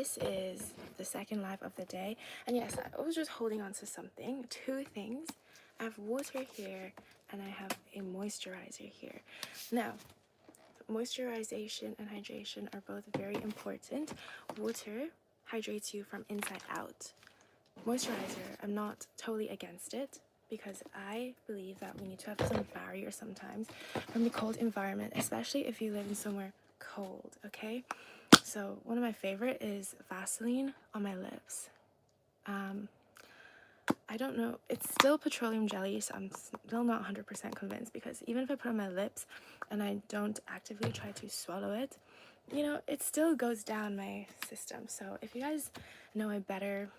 this is the second live of the day. And yes, I was just holding on to something. Two things. I have water here and I have a moisturizer here. Now, moisturization and hydration are both very important. Water hydrates you from inside out. Moisturizer, I'm not totally against it because I believe that we need to have some barrier sometimes from the cold environment, especially if you live in somewhere cold, okay? So one of my favorite is Vaseline on my lips. I don't know, it's still petroleum jelly, so I'm still not 100% convinced, because even if I put it on my lips and I don't actively try to swallow it, you know, it still goes down my system. So if you guys know a better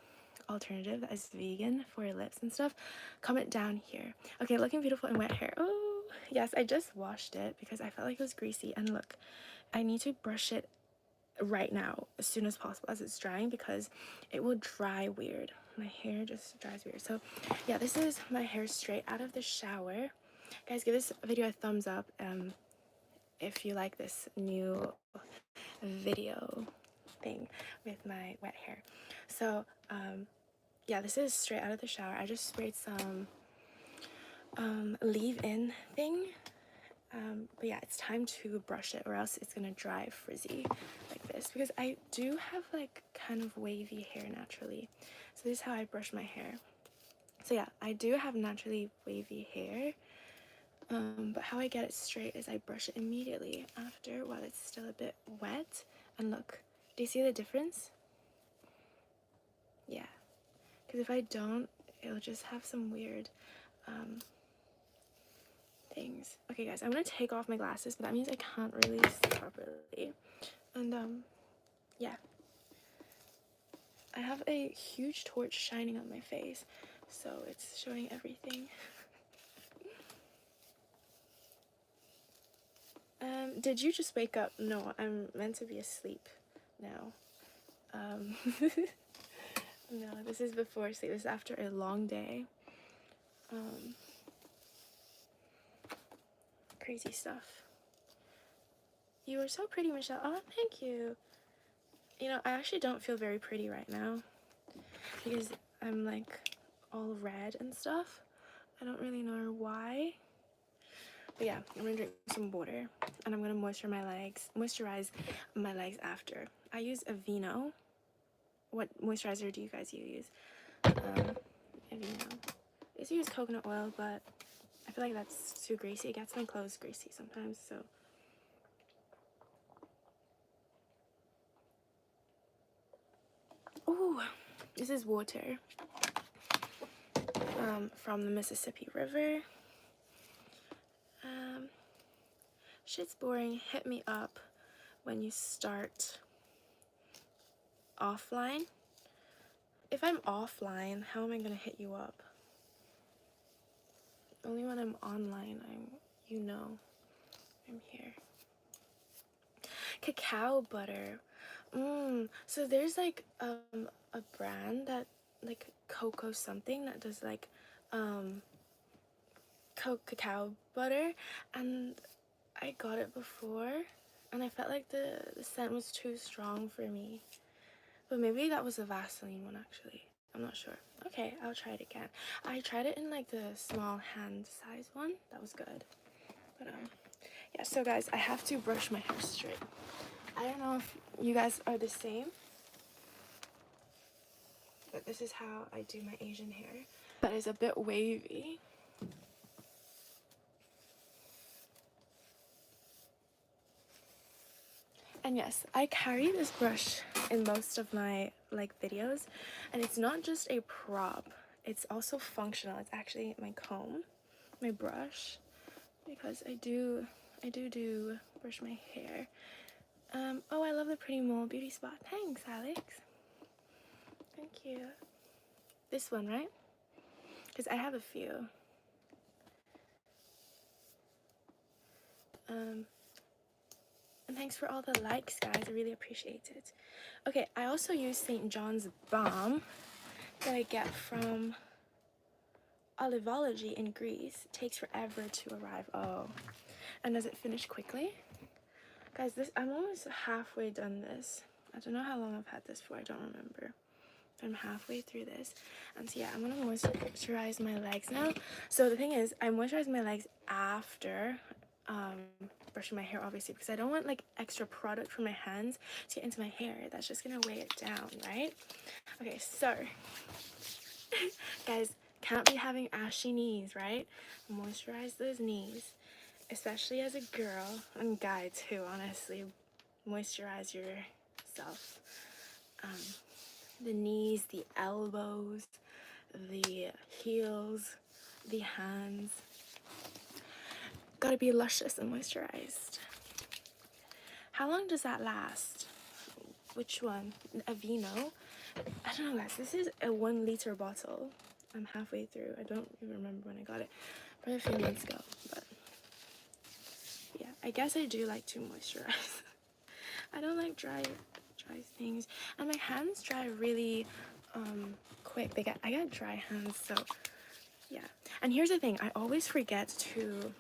alternative that is vegan for your lips and stuff, comment down here. Okay, looking beautiful in wet hair. Oh yes, I just washed it because I felt like it was greasy, and look, I need to brush it right now as soon as possible as it's drying, because it will dry weird. My hair just dries weird. So yeah, this is my hair straight out of the shower. Guys, give this video a thumbs up if you like this new video thing with my wet hair. So yeah, this is straight out of the shower. I just sprayed some leave-in thing, but yeah, it's time to brush it or else it's gonna dry frizzy like this, because I do have like kind of wavy hair naturally. So this is how I brush my hair. So yeah, I do have naturally wavy hair, but how I get it straight is I brush it immediately after while it's still a bit wet. And look, do you see the difference? Yeah, because if I don't, it'll just have some weird things. Okay guys, I'm gonna take off my glasses, but that means I can't really see properly. And yeah, I have a huge torch shining on my face, so it's showing everything. Did you just wake up? No, I'm meant to be asleep now. No, this is before sleep. This is after a long day. Crazy stuff. You are so pretty, Michelle. Oh, thank you. You know, I actually don't feel very pretty right now because I'm like all red and stuff. I don't really know why. But yeah, I'm gonna drink some water and I'm gonna moisturize my legs after. I use Aveeno. What moisturizer do you guys use? Aveeno. I used to use coconut oil, but I feel like that's too greasy. It gets my clothes greasy sometimes, so. Ooh, this is water from the Mississippi River. Shit's boring. Hit me up when you start offline. If I'm offline, how am I gonna hit you up? Only when I'm online, you know, I'm here. Cacao butter. So there's like a brand that like cocoa something that does like cacao butter, and I got it before and I felt like the scent was too strong for me. But maybe that was a Vaseline one actually. I'm not sure. Okay, I'll try it again. I tried it in like the small hand size one. That was good. But yeah, so guys, I have to brush my hair straight. I don't know if you guys are the same, but this is how I do my Asian hair. That is a bit wavy. And yes, I carry this brush in most of my like videos, and it's not just a prop, it's also functional. It's actually my comb, my brush, because I do brush my hair. Oh, I love the Pretty Mole beauty spot. Thanks, Alex. Thank you. This one, right? Because I have a few. And thanks for all the likes, guys. I really appreciate it. Okay, I also use St. John's Balm that I get from Olivology in Greece. It takes forever to arrive. Oh, and does it finish quickly? Guys, I'm almost halfway done this. I don't know how long I've had this for. I don't remember. I'm halfway through this. And so yeah, I'm gonna moisturize my legs now. So the thing is, I moisturize my legs after brushing my hair, obviously, because I don't want like extra product from my hands to get into my hair. That's just gonna weigh it down, right? Okay, so guys, can't be having ashy knees, right? Moisturize those knees, especially as a girl, and guy too, honestly. Moisturize yourself. The knees, the elbows, the heels, the hands. Gotta be luscious and moisturized. How long does that last? Which one? Aveeno? I don't know, guys. This is a 1 liter bottle. I'm halfway through. I don't even remember when I got it. Probably a few months ago. But yeah, I guess I do like to moisturize. I don't like dry things. And my hands dry really quick. I got dry hands, so yeah. And here's the thing, I always forget to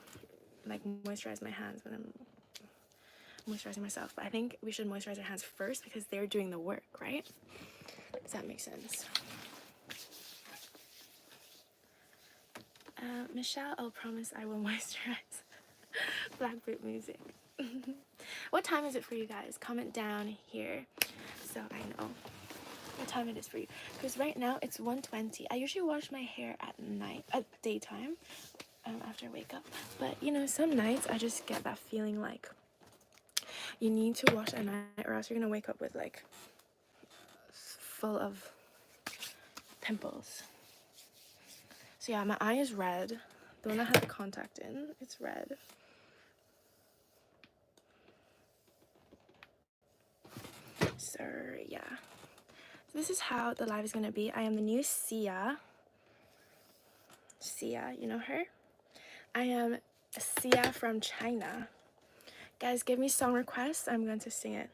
like moisturize my hands when I'm moisturizing myself, but I think we should moisturize our hands first because they're doing the work, right? Does that make sense? Michelle, I'll promise I will moisturize. Black boot music. What time is it for you guys? Comment down here so I know what time it is for you, because right now it's 1:20. I usually wash my hair at daytime, after I wake up, but you know, some nights I just get that feeling like you need to wash at night or else you're gonna wake up with like full of pimples. So yeah, my eye is red. The one that has the contact in, it's red. So yeah, so this is how the live is gonna be. I am the new Sia, you know her? I am Sia from China. Guys, give me song requests. I'm going to sing it.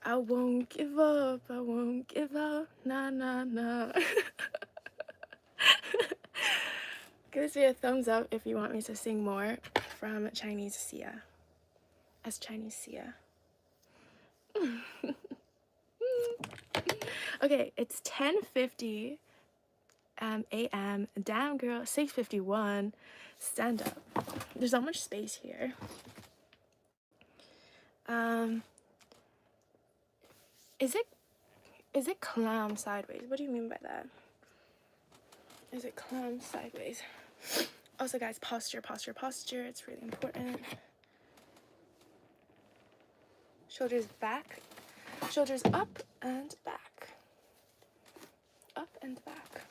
I won't give up, I won't give up, nah, nah, nah. Give this video a thumbs up if you want me to sing more from Chinese Sia. As Chinese Sia. Okay, it's 10:50 a.m. Damn girl, 6:51. Stand up. There's not much space here. Is it clam sideways? What do you mean by that? Is it clam sideways? Also, guys, posture. It's really important. Shoulders back. Shoulders up and back. Up and back.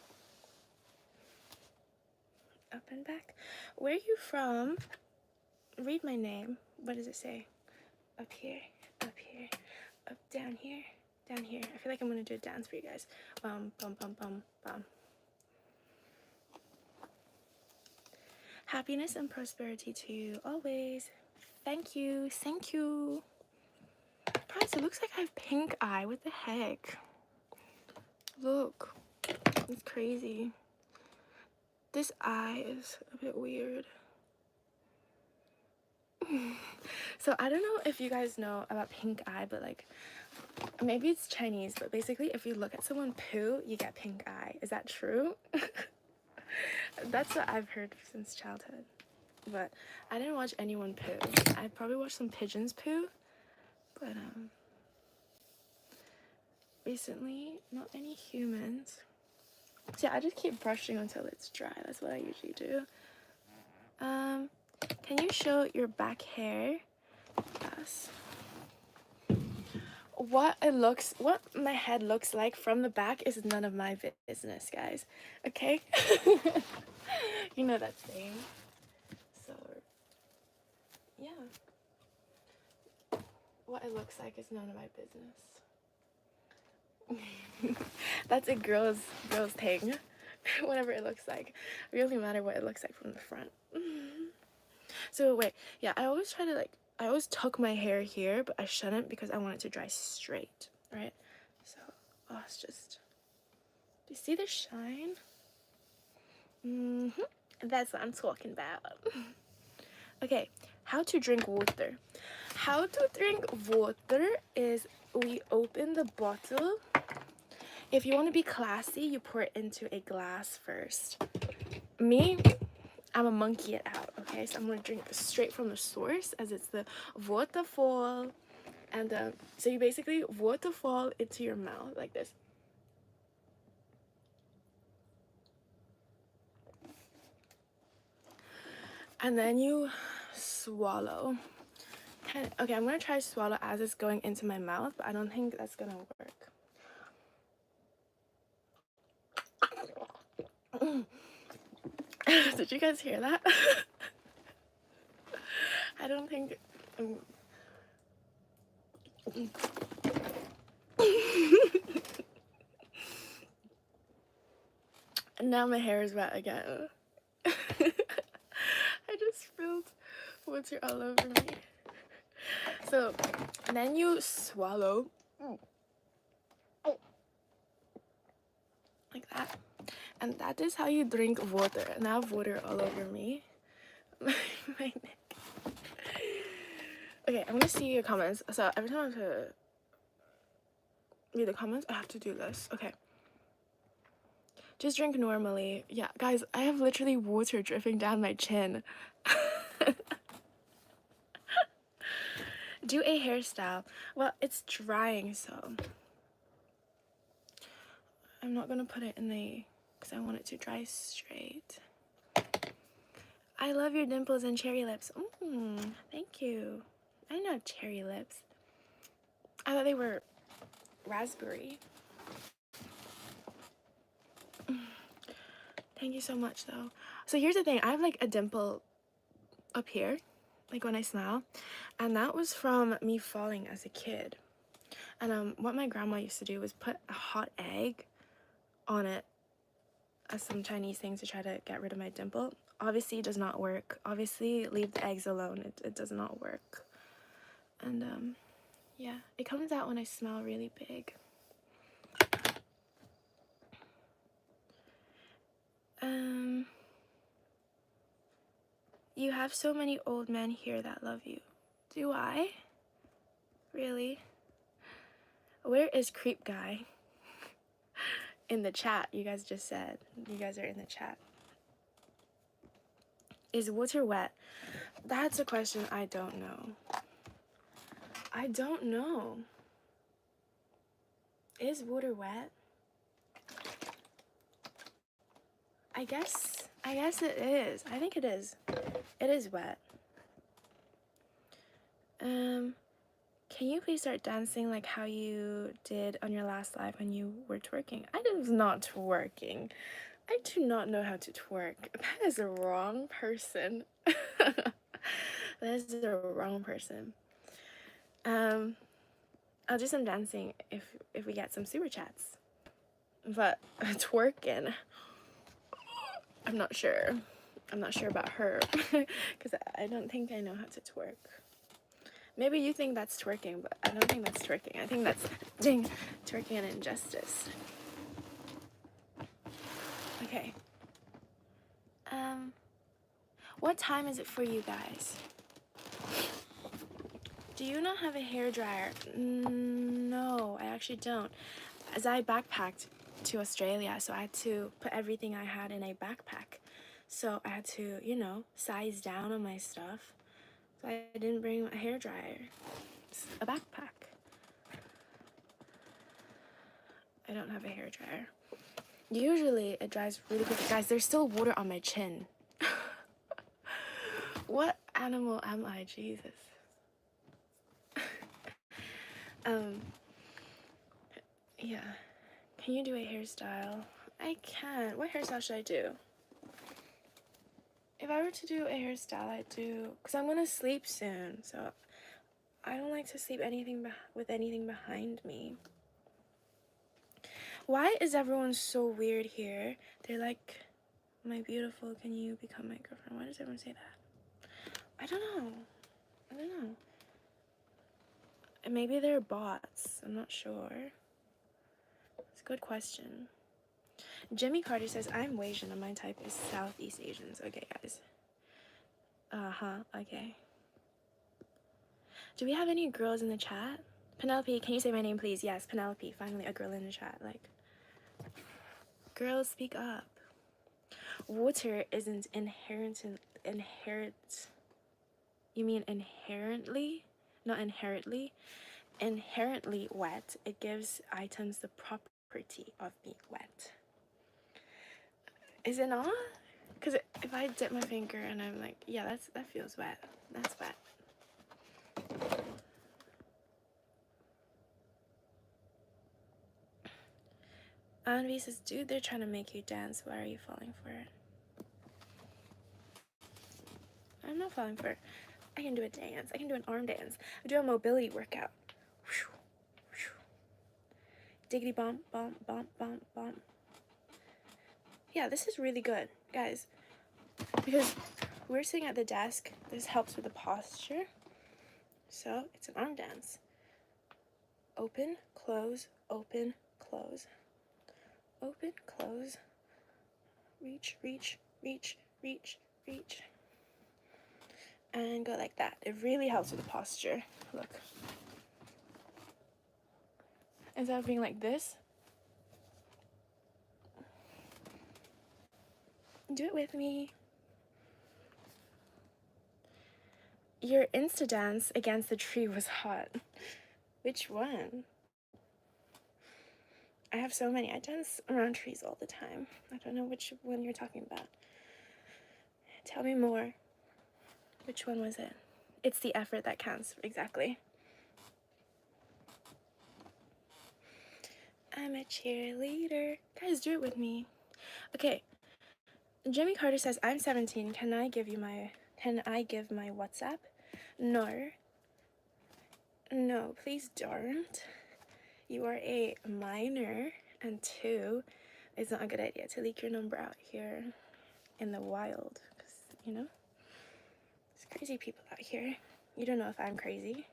Up and back. Where are you from? Read my name. What does it say? Up here. Up here. Up down here. Down here. I feel like I'm gonna do a dance for you guys. Bum, bum, bum, bum, bum. Happiness and prosperity to you always. Thank you. Thank you. Guys, it looks like I have pink eye. What the heck? Look. It's crazy. This eye is a bit weird. So I don't know if you guys know about pink eye, but like maybe it's Chinese, but basically if you look at someone poo, you get pink eye. Is that true? That's what I've heard since childhood. But I didn't watch anyone poo. I probably watched some pigeons poo, but recently not any humans. So yeah, I just keep brushing until it's dry. That's what I usually do. Can you show your back hair? Yes. What my head looks like from the back is none of my business, guys. Okay? You know that saying. So yeah. What it looks like is none of my business. That's a girl's thing. Whatever it looks like. It really matter what it looks like from the front. So wait, yeah, I always tuck my hair here, but I shouldn't because I want it to dry straight, right? So, it's just, do you see the shine? That's what I'm talking about. Okay, how to drink water. How to drink water is we open the bottle. If you want to be classy, you pour it into a glass first. Me, I'm a monkey it out, okay? So I'm going to drink straight from the source, as it's the waterfall. And so you basically waterfall into your mouth like this. And then you swallow. Okay, I'm going to try to swallow as it's going into my mouth, but I don't think that's going to work. Did you guys hear that? I don't think... Now my hair is wet again. I just spilled water all over me. So, then you swallow. Like that. And that is how you drink water. And I have water all over me. My neck. Okay, I'm gonna see your comments. So every time I have to read the comments, I have to do this. Okay. Just drink normally. Yeah, guys, I have literally water dripping down my chin. Do a hairstyle. Well, it's drying, so I'm not gonna put it in the... because I want it to dry straight. I love your dimples and cherry lips. Thank you. I didn't have cherry lips. I thought they were raspberry. Thank you so much, though. So here's the thing. I have, like, a dimple up here, like, when I smile. And that was from me falling as a kid. And what my grandma used to do was put a hot egg on it as some Chinese thing to try to get rid of my dimple. Obviously, it does not work. Obviously, leave the eggs alone. It does not work. And, yeah. It comes out when I smile really big. You have so many old men here that love you. Do I? Really? Where is Creep Guy? In the chat, you guys just said. You guys are in the chat. Is water wet? That's a question I don't know. I don't know. Is water wet? I guess it is. I think it is. It is wet. Can you please start dancing like how you did on your last live when you were twerking? I was not twerking. I do not know how to twerk. That is the wrong person. That is the wrong person. I'll do some dancing if we get some super chats. But twerking, I'm not sure. I'm not sure about her because I don't think I know how to twerk. Maybe you think that's twerking, but I don't think that's twerking. I think that's twerking and injustice. Okay. What time is it for you guys? Do you not have a hairdryer? No, I actually don't. As I backpacked to Australia, so I had to put everything I had in a backpack. So I had to, you know, size down on my stuff. So I didn't bring a hairdryer. It's a backpack. I don't have a hairdryer. Usually it dries really quick. Guys, there's still water on my chin. What animal am I? Jesus. Yeah. Can you do a hairstyle? I can. What hairstyle should I do? If I were to do a hairstyle, I'd do... because I'm gonna sleep soon, so I don't like to sleep with anything behind me. Why is everyone so weird here? They're like, my beautiful, can you become my girlfriend? Why does everyone say that? I don't know. Maybe they're bots. I'm not sure. It's a good question. Jimmy Carter says, I'm Asian and my type is Southeast Asians. Okay, guys. Okay. Do we have any girls in the chat? Penelope, can you say my name, please? Yes, Penelope. Finally, a girl in the chat. Like, girls, speak up. Water isn't inherent. You mean inherently? Not inherently. Inherently wet. It gives items the property of being wet. Is it not? Because if I dip my finger and I'm like, yeah, that feels wet. That's wet. Anvi says, dude, they're trying to make you dance. Why are you falling for it? I'm not falling for it. I can do a dance. I can do an arm dance. I do a mobility workout. Diggity bump, bump, bump, bump, bump. Yeah, this is really good, guys. Because we're sitting at the desk. This helps with the posture. So it's an arm dance. Open, close, open, close. Open, close. Reach, reach, reach, reach, reach. And go like that. It really helps with the posture. Look. Instead of being like this, do it with me. Your Insta dance against the tree was hot. Which one? I have so many. I dance around trees all the time. I don't know which one you're talking about. Tell me more. Which one was it? It's the effort that counts. Exactly. I'm a cheerleader. Guys, do it with me. Okay. Jimmy Carter says, I'm 17. Can I give my WhatsApp? No. No, please don't. You are a minor. And 2, it's not a good idea to leak your number out here in the wild. Because, you know, there's crazy people out here. You don't know if I'm crazy.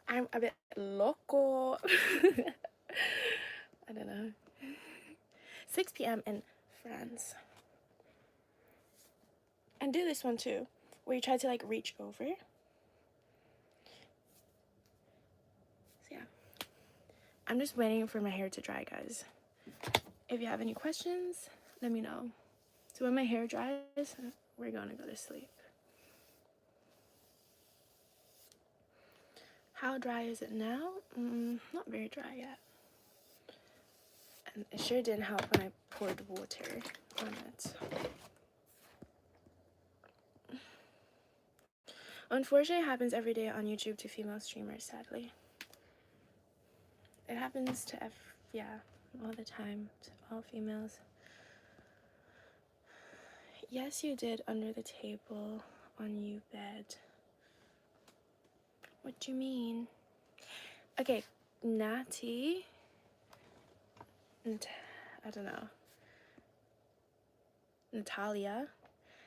I'm a bit loco. I don't know. 6 p.m. in France. And do this one too, where you try to like reach over. So yeah. I'm just waiting for my hair to dry, guys. If you have any questions, let me know. So when my hair dries, we're gonna go to sleep. How dry is it now? Not very dry yet. And it sure didn't help when I poured water on it. Unfortunately, it happens every day on YouTube to female streamers, sadly. It happens to all the time to all females. Yes, you did under the table on you bed. What do you mean? Okay, Natty. I don't know. Natalia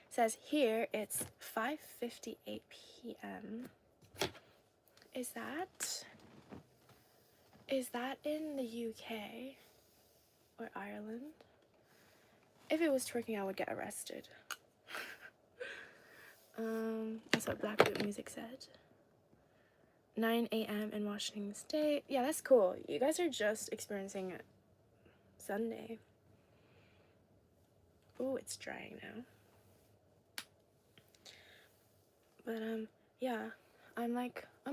says here it's 5:58 p.m. Is that in the UK or Ireland? If it was twerking, I would get arrested. That's what Black Boot Music said. 9 a.m. in Washington State. Yeah, that's cool. You guys are just experiencing Sunday. Oh, it's drying now. But yeah, I'm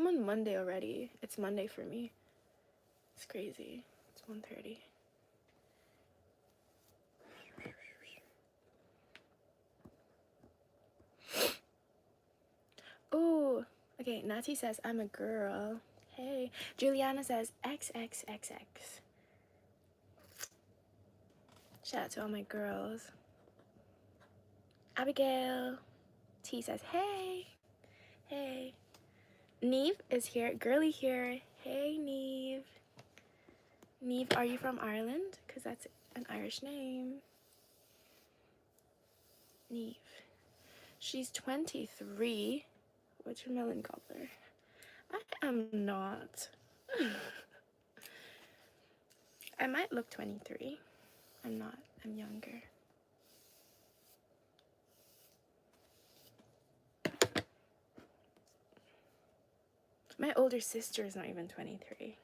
on Monday already. It's Monday for me. It's crazy. It's 1:30. Oh, okay. Nati says I'm a girl. Hey, Juliana says XXXX. Shout out to all my girls. Abigail T says hey. Hey. Neve is here. Girly here. Hey, Neve. Neve, are you from Ireland? Because that's an Irish name. Neve. She's 23. Watermelon gobbler. I am not. I might look 23. I'm not. I'm younger. My older sister is not even 23.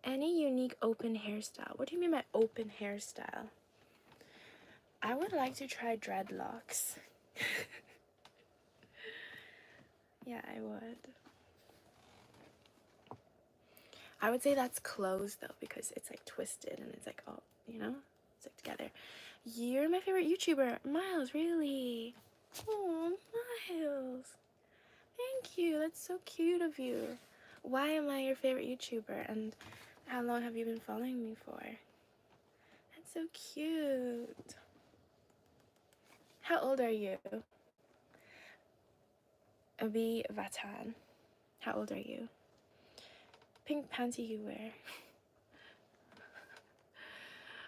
Any unique open hairstyle? What do you mean by open hairstyle? I would like to try dreadlocks. Yeah, I would. I would say that's closed though, because it's like twisted and it's like all, you know, it's like together. You're my favorite YouTuber. Miles, really? Oh, Miles. Thank you. That's so cute of you. Why am I your favorite YouTuber? And how long have you been following me for? That's so cute. How old are you? Abi Vatan. How old are you? Pink panty you wear.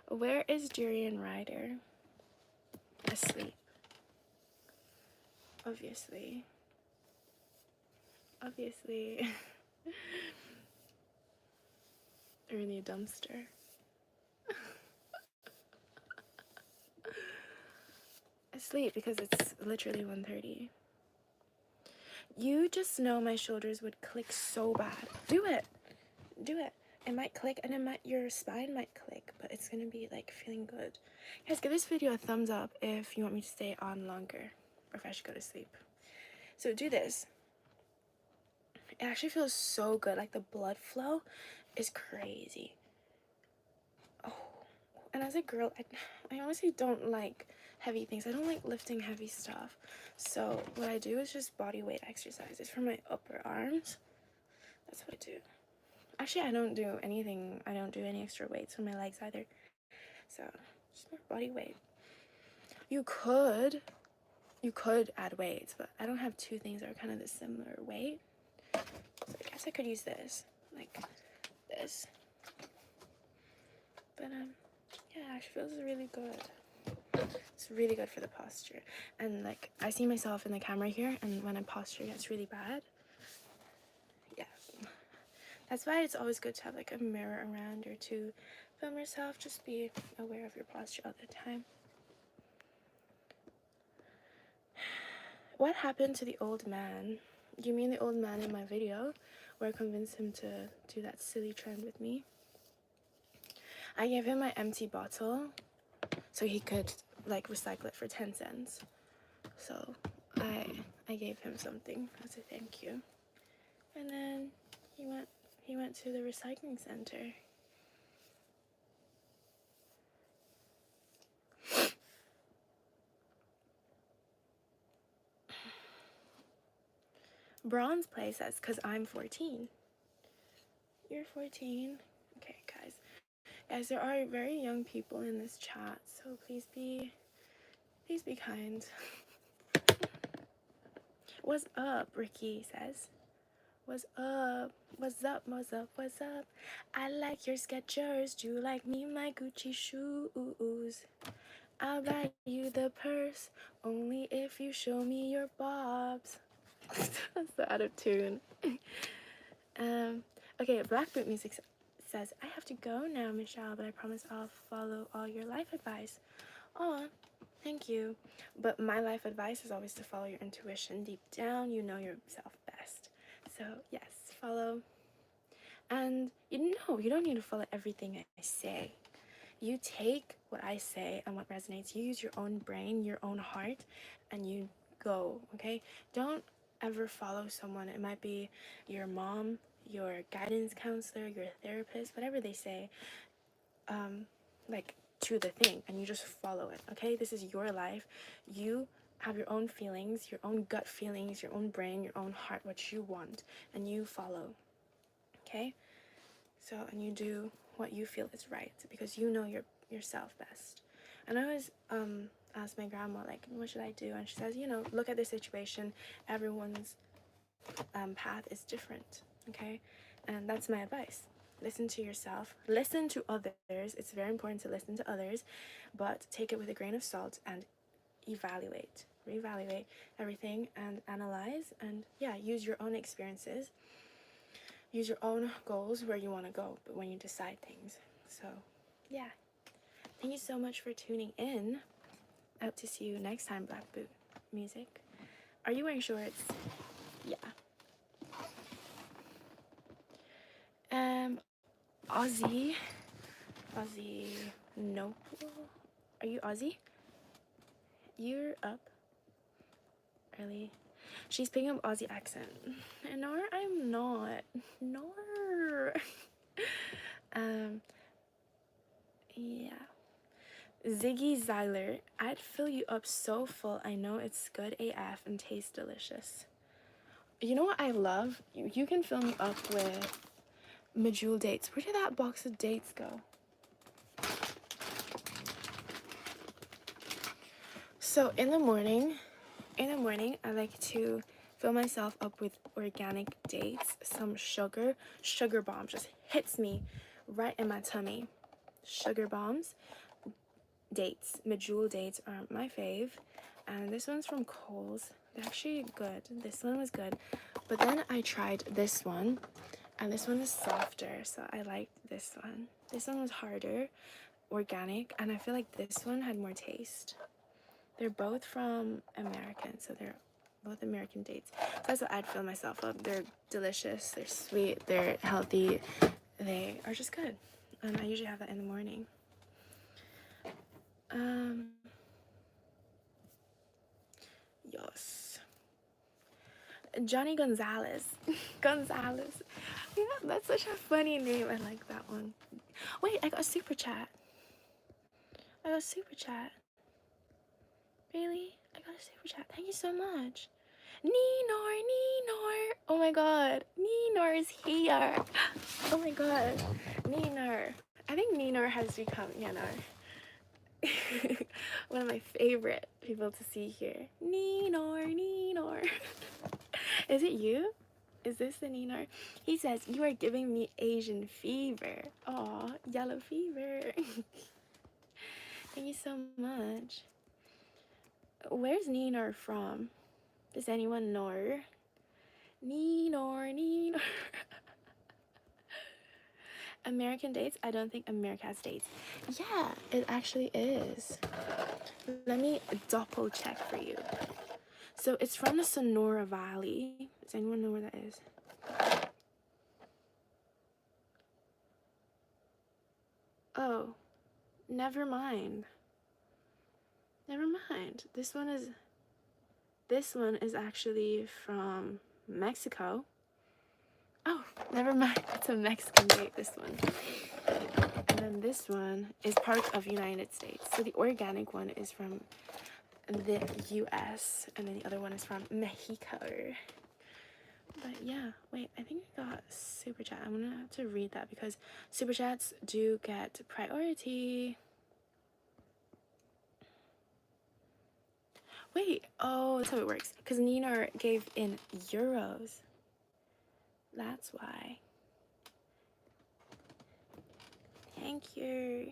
Where is Durian Rider? Asleep. Obviously. Obviously. Or in the dumpster. Asleep because it's literally 1:30. You just know my shoulders would click so bad. Do it. Do it. It might click and your spine might click, but it's gonna be like feeling good. Guys, give this video a thumbs up if you want me to stay on longer or if I should go to sleep. So do this. It actually feels so good. Like the blood flow is crazy. Oh, and as a girl, I honestly don't like heavy things. I don't like lifting heavy stuff. So what I do is just body weight exercises for my upper arms. That's what I do. Actually, I don't do anything. I don't do any extra weights for my legs either. So just more body weight. You could add weights, but I don't have two things that are kind of the similar weight. So I guess I could use this, like this. But yeah, it actually feels really good. It's really good for the posture. And like I see myself in the camera here, and when I posture gets really bad. Yeah. That's why it's always good to have like a mirror around or to film yourself. Just be aware of your posture all the time. What happened to the old man? Do you mean the old man in my video where I convinced him to do that silly trend with me? I gave him my empty bottle so he could like recycle it for 10 cents. So I gave him something as a thank you. And then he went to the recycling center. Bronze play says, because I'm 14. You're 14? Okay, guys. Guys, there are very young people in this chat, so please be kind. What's up, Ricky says. What's up? What's up? What's up? What's up? I like your Skechers. Do you like me, my Gucci shoes? I'll buy you the purse only if you show me your bobs. That's so out of tune. Okay, Black Boot Music says, I have to go now, Michelle, but I promise I'll follow all your life advice. Aw, thank you. But my life advice is always to follow your intuition. Deep down, you know yourself best. So, yes, follow. And you don't need to follow everything I say. You take what I say and what resonates. You use your own brain, your own heart, and you go, okay? Don't ever follow someone. It might be your mom, your guidance counselor, your therapist, whatever they say, like to the thing, and you just follow it, okay? This is your life. You have your own feelings, your own gut feelings, your own brain, your own heart, what you want, and you follow, okay? So, and you do what you feel is right because you know yourself best. And I always ask my grandma, like, what should I do? And she says, look at the situation. Everyone's path is different, okay? And that's my advice. Listen to yourself. Listen to others. It's very important to listen to others, but take it with a grain of salt and reevaluate everything and analyze and, yeah, use your own experiences. Use your own goals where you want to go, but when you decide things. So, yeah. Thank you so much for tuning in. I hope to see you next time, Black Boot. music. Are you wearing shorts? Yeah. Aussie. No. Are you Aussie? You're up early. She's picking up Aussie accent. Nor I'm not. Nor. Yeah. Ziggy Zyler. I'd fill you up so full. I know it's good AF and tastes delicious. You know what I love? You can fill me up with Medjool dates. Where did that box of dates go? So in the morning, I like to fill myself up with organic dates, some sugar bombs just hits me right in my tummy. Sugar bombs, dates, Medjool dates are my fave, and this one's from Kohl's. They're actually good. This one was good, but then I tried this one, and this one is softer, so I liked this one. This one was harder, organic, and I feel like this one had more taste. They're both from American, so they're both American dates. So that's what I'd fill myself up. They're delicious, they're sweet, they're healthy, they are just good. And I usually have that in the morning. Yes. Johnny Gonzalez. Gonzalez. Yeah, that's such a funny name. I like that one. Wait, I got a super chat. Really? I got a super chat. Thank you so much. Ninor. Oh my god. Ninor is here. Oh my god. Ninor. I think Ninor has become, one of my favorite people to see here. Ninor. Is it you? Is this the Ninor? He says, you are giving me Asian fever. Aw, yellow fever. Thank you so much. Where's Ninor from? Does anyone know? Ninor. American dates? I don't think America has dates. Yeah, it actually is. Let me double check for you. So it's from the Sonora Valley. Does anyone know where that is? Oh, never mind. This one is actually from Mexico. Oh, never mind. It's a Mexican date, this one. And then this one is part of United States. So the organic one is from the US, and then the other one is from Mexico. But yeah, wait, I think I got super chat. I'm gonna have to read that because super chats do get priority. Wait, oh, that's how it works. Because Nina gave in euros. That's why. Thank you.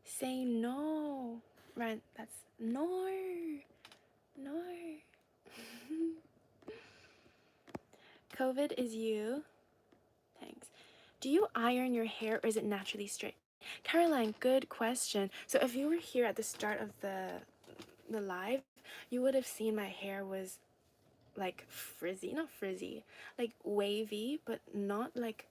Say no. Right, that's no. COVID is you. Thanks. Do you iron your hair or is it naturally straight? Caroline, good question. So if you were here at the start of the live, you would have seen my hair was like frizzy, not frizzy, like wavy, but not like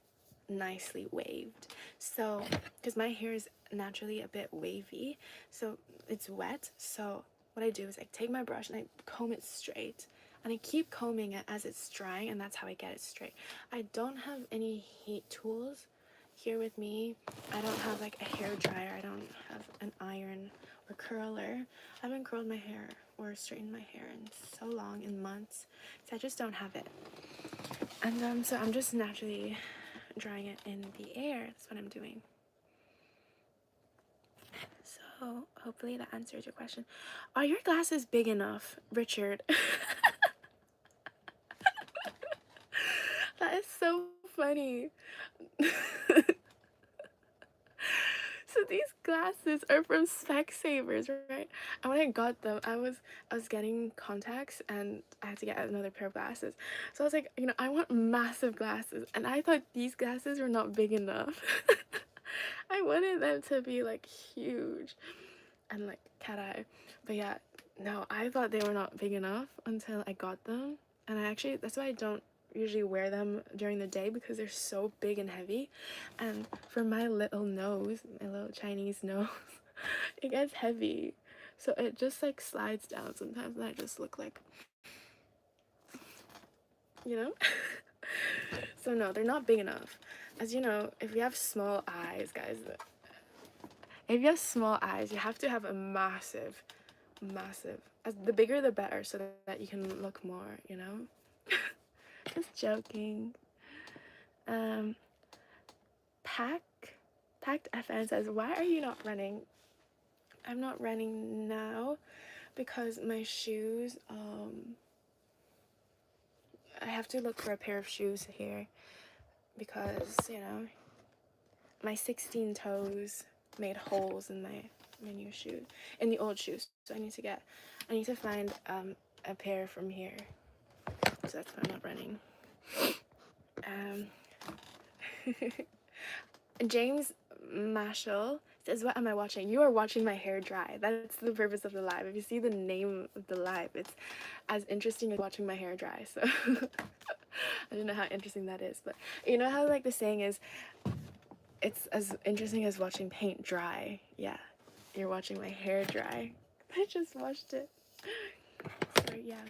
nicely waved. So because my hair is naturally a bit wavy, so it's wet, so what I do is I take my brush and I comb it straight, and I keep combing it as it's drying, and that's how I get it straight. I don't have any heat tools here with me. I don't have like a hair dryer. I don't have an iron or curler. I haven't curled my hair or straightened my hair in so long, in months, so I just don't have it. And so I'm just naturally drying it in the air. That's what I'm doing. So hopefully that answers your question. Are your glasses big enough, Richard? That is so funny. So these glasses are from Specsavers, right? And when I got them, I was getting contacts and I had to get another pair of glasses. So I was like, I want massive glasses, and I thought these glasses were not big enough. I wanted them to be like huge and like cat eye. But yeah, No, I thought they were not big enough until I got them. And that's why I don't usually wear them during the day, because they're so big and heavy. And for my little nose, my little Chinese nose, it gets heavy. So it just like slides down sometimes, and I just look like, you know? So no, they're not big enough. As you know, if you have small eyes, guys, if you have small eyes, you have to have a massive, the bigger the better, so that you can look more, you know? Just joking. Um, Pack, Packed FN says, why are you not running? I'm not running now because my shoes, I have to look for a pair of shoes here because, you know, my 16 toes made holes in my new shoe, in the old shoes. So I need to find a pair from here. So that's why I'm not running. James Mashal says, what am I watching? You are watching my hair dry. That's the purpose of the live. If you see the name of the live, it's as interesting as watching my hair dry. So I don't know how interesting that is, but you know how like the saying is, it's as interesting as watching paint dry. Yeah, you're watching my hair dry. I just watched it. So yeah.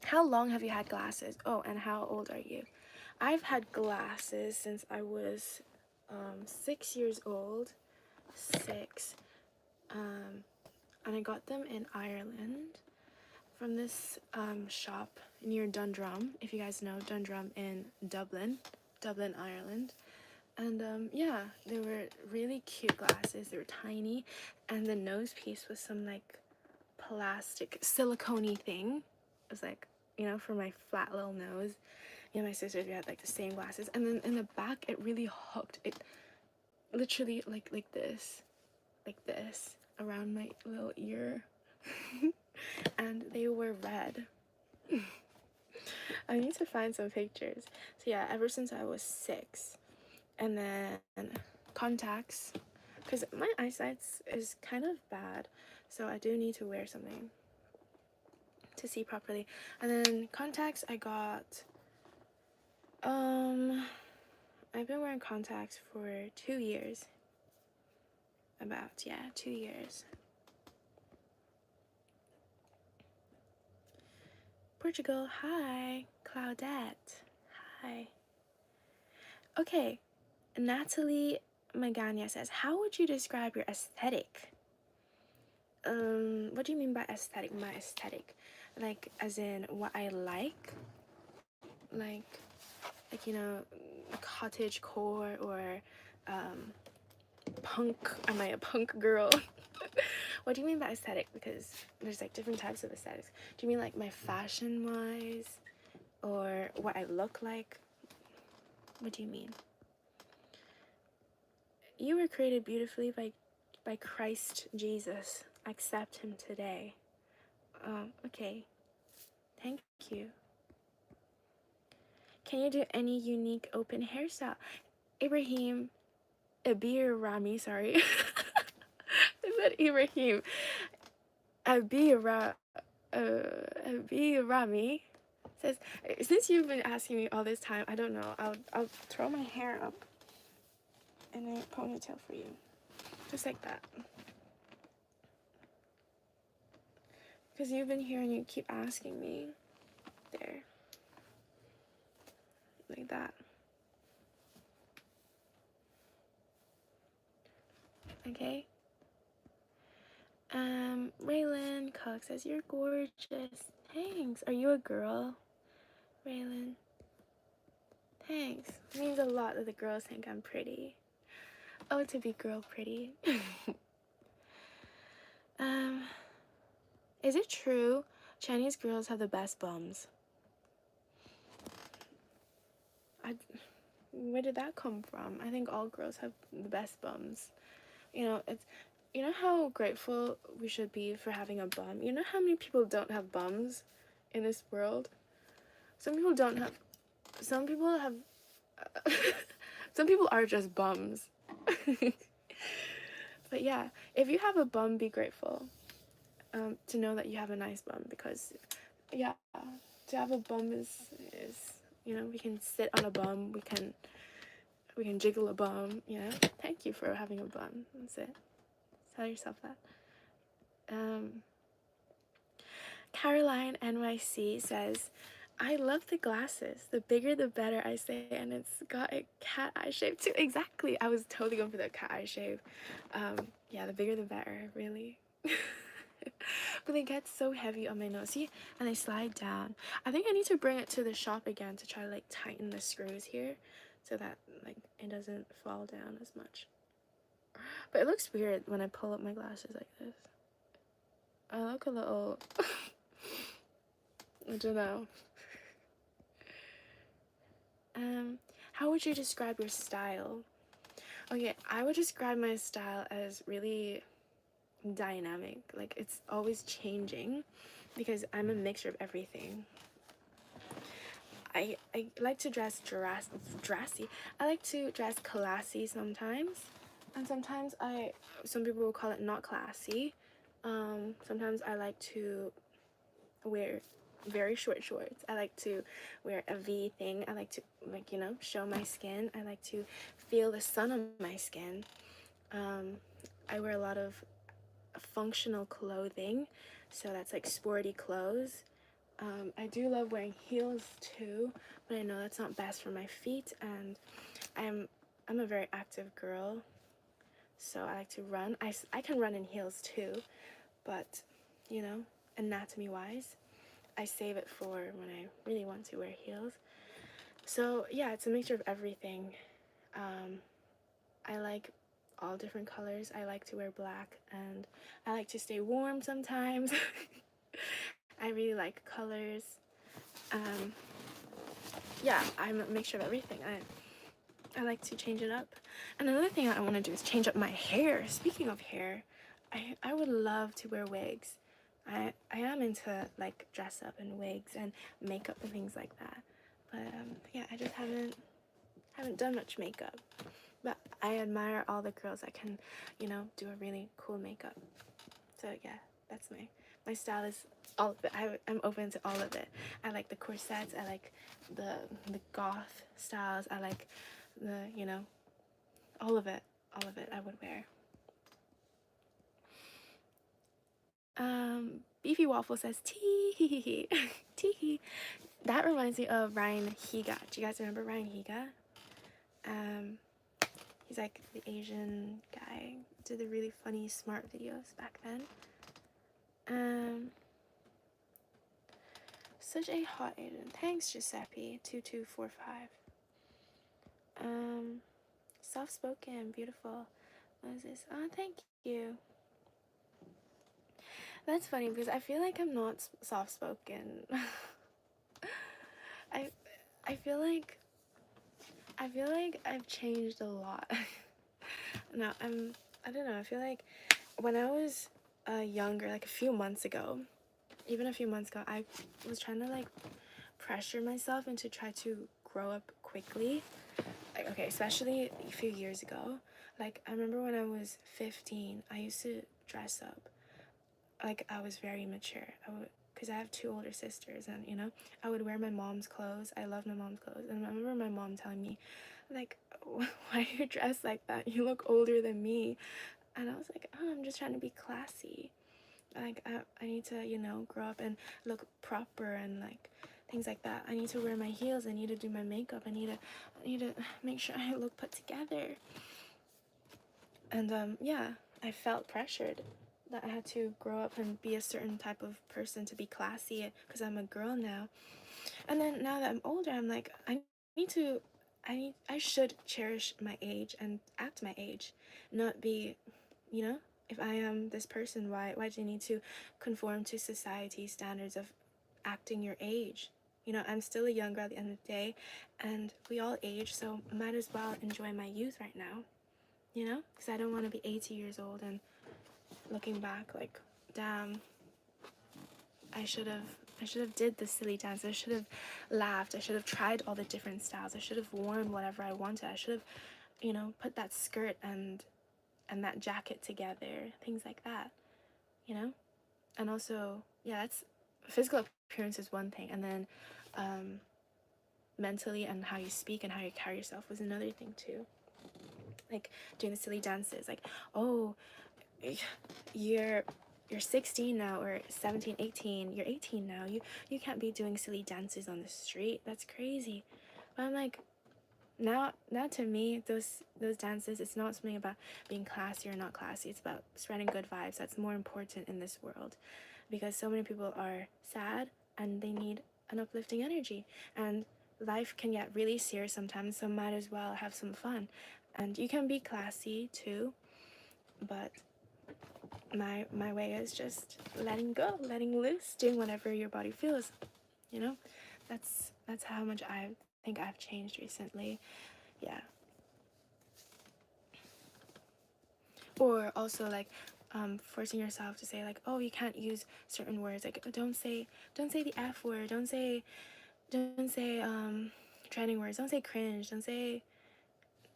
How long have you had glasses? Oh, and how old are you? I've had glasses since I was 6 years old. And I got them in Ireland from this shop near Dundrum, if you guys know Dundrum in Dublin, Ireland. And yeah, they were really cute glasses. They were tiny, and the nose piece was some like plastic silicone-y thing. It was like, you know, for my flat little nose. Yeah, my sisters, we had like the same glasses, and then in the back it really hooked. It literally like this around my little ear. And they were red. I need to find some pictures. So yeah, ever since I was 6. And then contacts, because my eyesight is kind of bad, so I do need to wear something to see properly. And then contacts, I got I've been wearing contacts for 2 years. About, yeah, 2 years. Portugal, hi. Claudette, hi. Okay, Natalie Magana says, how would you describe your aesthetic? What do you mean by aesthetic? My aesthetic, like as in what I like you know, cottage core or punk. Am I a punk girl? What do you mean by aesthetic? Because there's like different types of aesthetics. Do you mean like my fashion wise, or what I look like? What do you mean? You were created beautifully by Christ Jesus. Accept him today. Okay. Thank you. Can you do any unique open hairstyle? Ibrahim, Abir Rami, sorry. I said Ibrahim. Abir Rami says, since you've been asking me all this time, I don't know, I'll throw my hair up in a ponytail for you. Just like that. Because you've been here and you keep asking me. There. Like that. Okay? Raylan Cook says, you're gorgeous. Thanks. Are you a girl, Raylan? Thanks. It means a lot that the girls think I'm pretty. Oh, to be girl pretty. Is it true Chinese girls have the best bums? Where did that come from? I think all girls have the best bums. You know, you know how grateful we should be for having a bum? You know how many people don't have bums in this world? Some people don't have, some people have, some people are just bums. But yeah, if you have a bum, be grateful to know that you have a nice bum, because yeah, to have a bum is you know, we can sit on a bum, we can jiggle a bum, you know. Thank you for having a bum. That's it. Tell yourself that. Caroline NYC says, I love the glasses. The bigger the better, I say, and it's got a cat eye shape too. Exactly. I was totally going for the cat eye shape. Yeah, the bigger the better, really. But they get so heavy on my nose. See? And they slide down. I think I need to bring it to the shop again to try to like tighten the screws here so that like it doesn't fall down as much. But it looks weird when I pull up my glasses like this. I look a little... I don't know. How would you describe your style? Okay, I would describe my style as really dynamic. Like, it's always changing because I'm a mixture of everything. I like to dress dressy. I like to dress classy sometimes. And sometimes some people will call it not classy. Sometimes I like to wear very short shorts. I like to wear a V thing. I like to, like, you know, show my skin. I like to feel the sun on my skin. I wear a lot of functional clothing, so that's like sporty clothes. I do love wearing heels too, but I know that's not best for my feet, and I'm a very active girl, so I like to run. I can run in heels too, but you know, anatomy wise, I save it for when I really want to wear heels. So yeah, it's a mixture of everything. I like all different colors. I like to wear black, and I like to stay warm sometimes. I really like colors. Yeah, I'm a mixture of everything. I like to change it up. And another thing I want to do is change up my hair. Speaking of hair, I would love to wear wigs. I am into like dress up and wigs and makeup and things like that. But yeah, I just haven't done much makeup. But I admire all the girls that can, you know, do a really cool makeup. So yeah, that's my style is all of it. I'm open to all of it. I like the corsets. I like the goth styles. I like the, you know, all of it. All of it I would wear. Beefy Waffle says tee hee hee hee. Tee hee. That reminds me of Ryan Higa. Do you guys remember Ryan Higa? He's like the Asian guy. Did the really funny smart videos back then. Such a hot Asian. Thanks, Giuseppe. 2245. Soft spoken, beautiful. What is this? Oh, thank you. That's funny because I feel like I'm not soft spoken. I feel like I've changed a lot. No, I don't know. I feel like when I was younger, like a few months ago, I was trying to like pressure myself into try to grow up quickly. Like, okay, especially a few years ago. Like, I remember when I was 15, I used to dress up like I was very mature. Because I have two older sisters, and you know, I would wear my mom's clothes. I love my mom's clothes. And I remember my mom telling me, like, why are you dressed like that? You look older than me. And I was like, oh, I'm just trying to be classy. Like, I need to, you know, grow up and look proper and like things like that. I need to wear my heels. I need to do my makeup. I need to make sure I look put together. And yeah, I felt pressured that I had to grow up and be a certain type of person to be classy because I'm a girl now. And then now that I'm older, I'm like, I should cherish my age and act my age, not be, you know, if I am this person, why do you need to conform to society standards of acting your age? You know, I'm still a young girl at the end of the day, and we all age, so I might as well enjoy my youth right now, you know? Because I don't want to be 80 years old and looking back like, damn, I should have did the silly dance. I should have laughed. I should have tried all the different styles. I should have worn whatever I wanted. I should have, you know, put that skirt and and that jacket together, things like that, you know? And also, yeah, that's physical appearance is one thing, and then mentally and how you speak and how you carry yourself was another thing too. Like doing the silly dances, like, oh, you're 16 now, or 17, 18, you're 18 now, you can't be doing silly dances on the street, that's crazy. But I'm like, now to me, those dances, it's not something about being classy or not classy, it's about spreading good vibes. That's more important in this world, because so many people are sad and they need an uplifting energy, and life can get really serious sometimes, so might as well have some fun. And you can be classy too, but my way is just letting go, letting loose, doing whatever your body feels, you know? That's how much I think I've changed recently. Yeah. Or also, like, forcing yourself to say, like, oh, you can't use certain words, like, don't say the F word, don't say trending words, don't say cringe, don't say,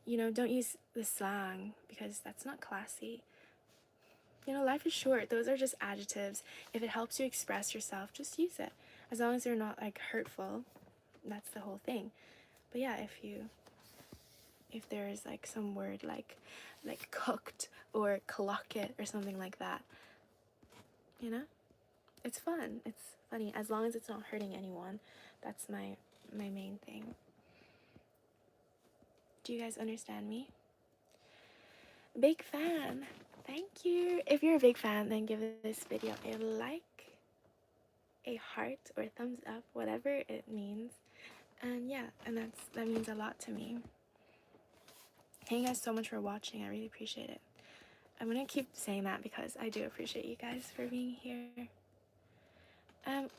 you know, don't use the slang, because that's not classy. You know, life is short. Those are just adjectives. If it helps you express yourself, just use it. As long as they're not, like, hurtful, that's the whole thing. But yeah, if there's, like, some word like cooked or clock it or something like that, you know, it's fun. It's funny. As long as it's not hurting anyone, that's my main thing. Do you guys understand me? Big fan. Thank you. If you're a big fan, then give this video a like, a heart, or a thumbs up, whatever it means. And yeah, and that means a lot to me. Thank you guys so much for watching. I really appreciate it. I'm gonna keep saying that because I do appreciate you guys for being here.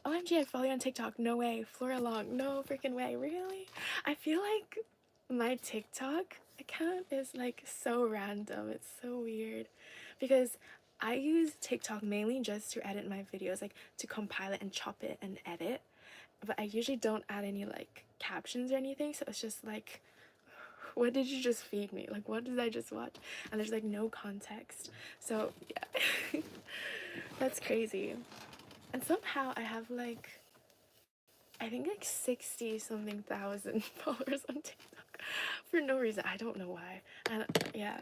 OMG, I follow you on TikTok. No way. Flora Long. No freaking way. Really? I feel like my TikTok account is, like, so random. It's so weird because I use TikTok mainly just to edit my videos, like to compile it and chop it and edit. But I usually don't add any, like, captions or anything. So it's just like, what did you just feed me? Like, what did I just watch? And there's, like, no context. So yeah, that's crazy. And somehow I have, like, I think, like, 60 something thousand followers on TikTok for no reason. I don't know why. And yeah.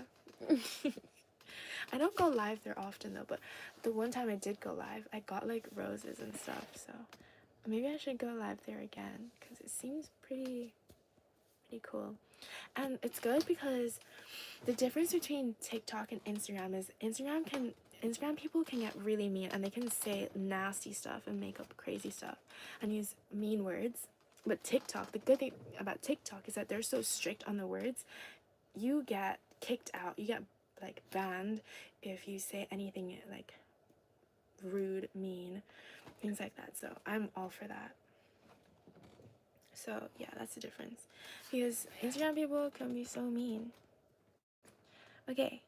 I don't go live there often though, but the one time I did go live, I got, like, roses and stuff. So maybe I should go live there again because it seems pretty cool. And it's good because the difference between TikTok and Instagram is Instagram people can get really mean and they can say nasty stuff and make up crazy stuff and use mean words. But TikTok, the good thing about TikTok is that they're so strict on the words. You get kicked out, you get, like, banned if you say anything, like, rude, mean, things like that. So I'm all for that. So yeah, that's the difference, because Instagram people can be so mean. Okay.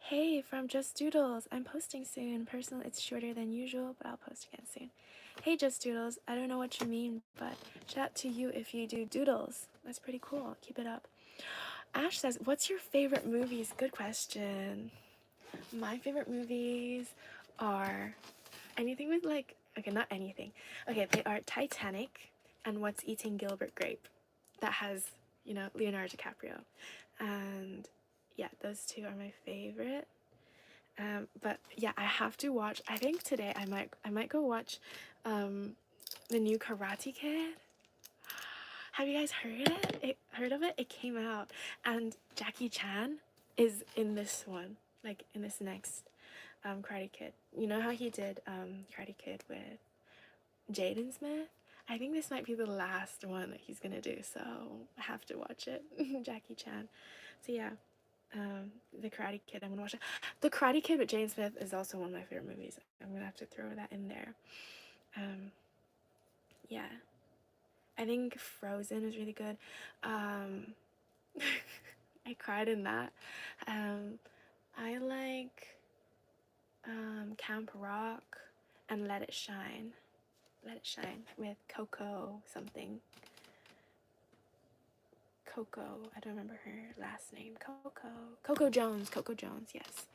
Hey, from Just Doodles. I'm posting soon. Personal, it's shorter than usual, but I'll post again soon. Hey, Just Doodles. I don't know what you mean, but shout out to you if you do doodles. That's pretty cool. Keep it up. Ash says, what's your favorite movies? Good question. My favorite movies are anything with, like, okay, not anything. Okay, they are Titanic and What's Eating Gilbert Grape. That has, you know, Leonardo DiCaprio. And yeah, those two are my favorite. But yeah, I have to watch, I think today I might go watch the new Karate Kid. Have you guys heard of it? It came out, and Jackie Chan is in this one, like in this next Karate Kid. You know how he did Karate Kid with Jaden Smith? I think this might be the last one that he's gonna do, so I have to watch it. Jackie Chan. So yeah, the Karate Kid, I'm gonna watch it. The Karate Kid with Jaden Smith is also one of my favorite movies. I'm gonna have to throw that in there. Yeah, I think Frozen is really good. I cried in that. I like Camp Rock and Let It Shine. Let It Shine with Coco something. Coco. I don't remember her last name. Coco Jones. Coco Jones, yes.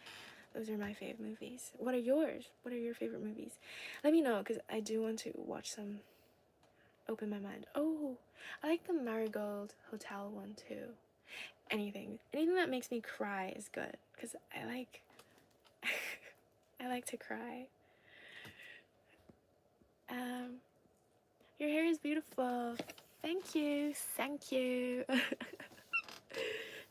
Those are my favorite movies. What are yours? What are your favorite movies? Let me know, because I do want to watch some. Open my mind. Oh, I like the Marigold Hotel one too. Anything that makes me cry is good, because I like I like to cry. Your hair is beautiful. Thank you. Thank you.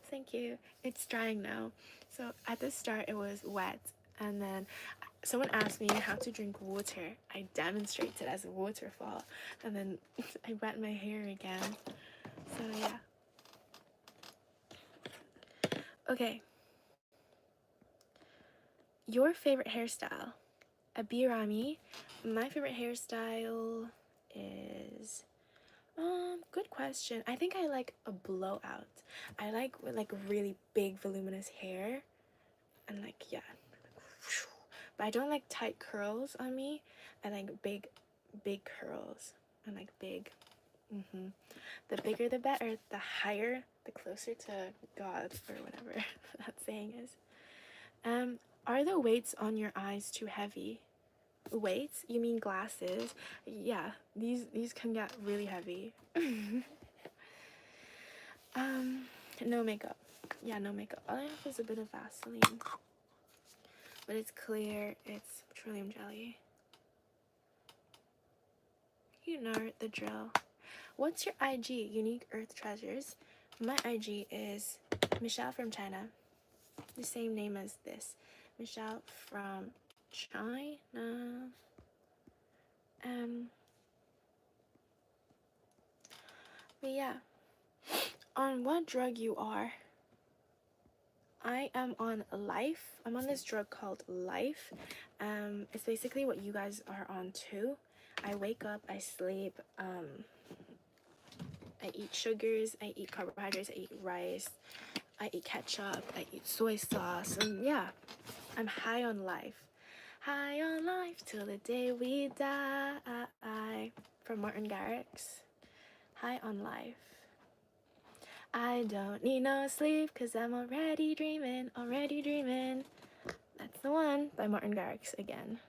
Thank you. It's drying now. So at the start it was wet, and then someone asked me how to drink water. I demonstrated as a waterfall, and then I wet my hair again. So yeah. Okay. Your favorite hairstyle? Abirami. My favorite hairstyle is good question. I think I like a blowout. I like really big voluminous hair, and like, yeah. But I don't like tight curls on me. I like big curls, and like big. The bigger the better. The higher, the closer to God, or whatever that saying is. Are the weights on your eyes too heavy? Weights? You mean glasses? Yeah, these can get really heavy. No makeup. Yeah, no makeup. All I have is a bit of Vaseline, but it's clear. It's petroleum jelly. You know the drill. What's your IG? Unique Earth Treasures. My IG is Michelle from China. The same name as this. Michelle from China. But yeah. On what drug you are? I am on Life. I'm on this drug called Life. It's basically what you guys are on too. I wake up, I sleep, I eat sugars, I eat carbohydrates, I eat rice, I eat ketchup, I eat soy sauce, and yeah, I'm high on life. High on life till the day we die. From Martin Garrix. High on life. I don't need no sleep, cause I'm already dreaming, already dreaming. That's the one, by Martin Garrix again.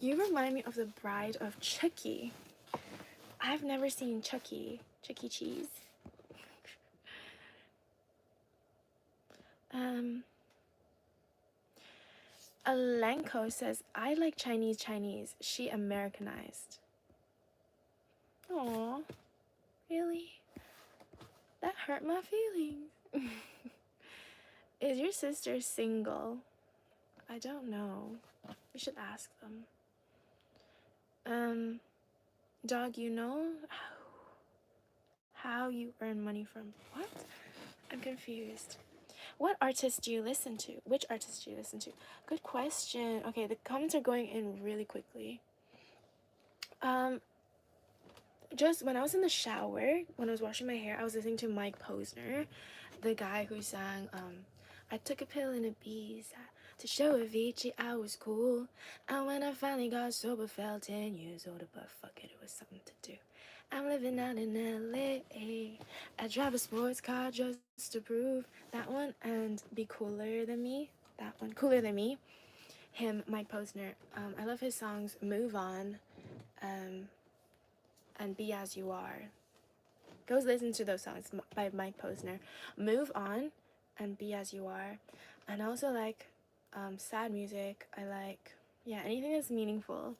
You remind me of the Bride of Chucky. I've never seen Chucky. Chuck E. Cheese. Alenko says, I like Chinese. She Americanized. Aw, really? That hurt my feelings. Is your sister single? I don't know. We should ask them. Dog, you know how you earn money from what? I'm confused. What artist do you listen to? Which artist do you listen to? Good question. Okay, the comments are going in really quickly. Just when I was in the shower, when I was washing my hair, I was listening to Mike Posner, the guy who sang, I took a pill in Ibiza to show Avicii I was cool. And when I finally got sober, felt 10 years older, but fuck it, it was something to do. I'm living out in LA. I drive a sports car just to prove that one, and Be Cooler Than Me. That one, Cooler Than Me. Him, Mike Posner. I love his songs Move On, and Be As You Are. Go listen to those songs by Mike Posner. Move On and Be As You Are. And I also like sad music. I like, yeah, anything that's meaningful.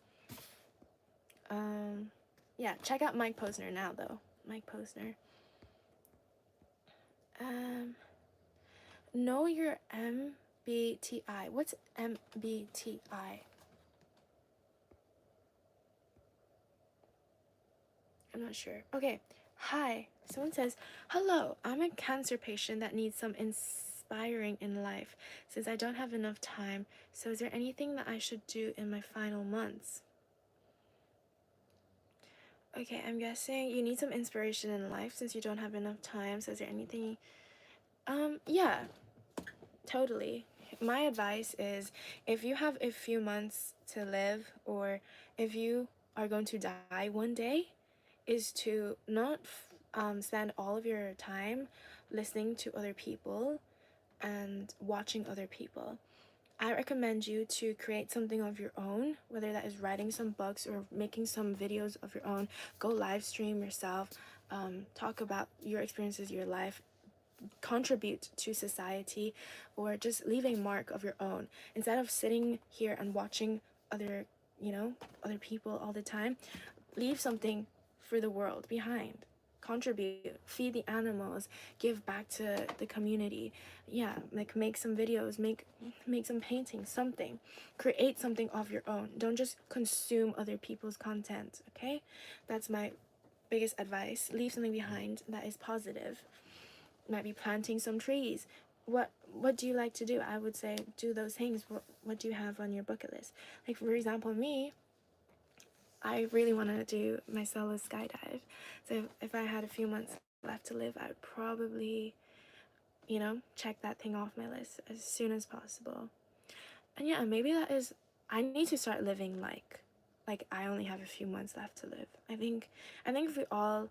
Yeah, check out Mike Posner now, though. Mike Posner. Know your MBTI. What's MBTI? I'm not sure. Okay. Hi. Someone says, hello, I'm a cancer patient that needs some inspiring in life since I don't have enough time. So is there anything that I should do in my final months? Okay, I'm guessing you need some inspiration in life since you don't have enough time. So is there anything? Yeah, totally. My advice is if you have a few months to live, or if you are going to die one day, is to not spend all of your time listening to other people and watching other people. I recommend you to create something of your own, whether that is writing some books or making some videos of your own. Go live stream yourself, talk about your experiences, your life, contribute to society, or just leave a mark of your own. Instead of sitting here and watching other, other people all the time, leave something for the world behind. Contribute, feed the animals, give back to the community. Yeah, like make some videos, make some paintings, something. Create something of your own. Don't just consume other people's content, okay? That's my biggest advice. Leave something behind that is positive. Might be planting some trees. What do you like to do? I would say do those things. What do you have on your bucket list? Like, for example, me, I really want to do my solo skydive. So if I had a few months left to live, I would probably, check that thing off my list as soon as possible. And yeah, maybe I need to start living like I only have a few months left to live. I think if we all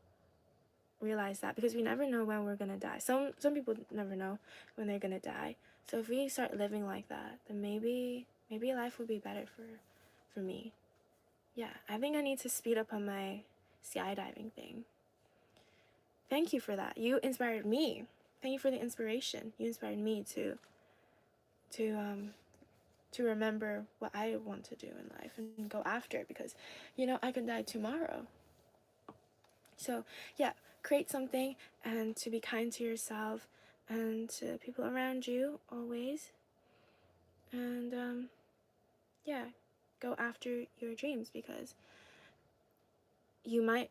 realize that, because we never know when we're gonna die. Some people never know when they're gonna die. So if we start living like that, then maybe life would be better for me. Yeah, I think I need to speed up on my skydiving thing. Thank you for that. You inspired me. Thank you for the inspiration. You inspired me to remember what I want to do in life and go after it, because I could die tomorrow. So yeah, create something, and to be kind to yourself and to people around you always. And yeah, go after your dreams, because you might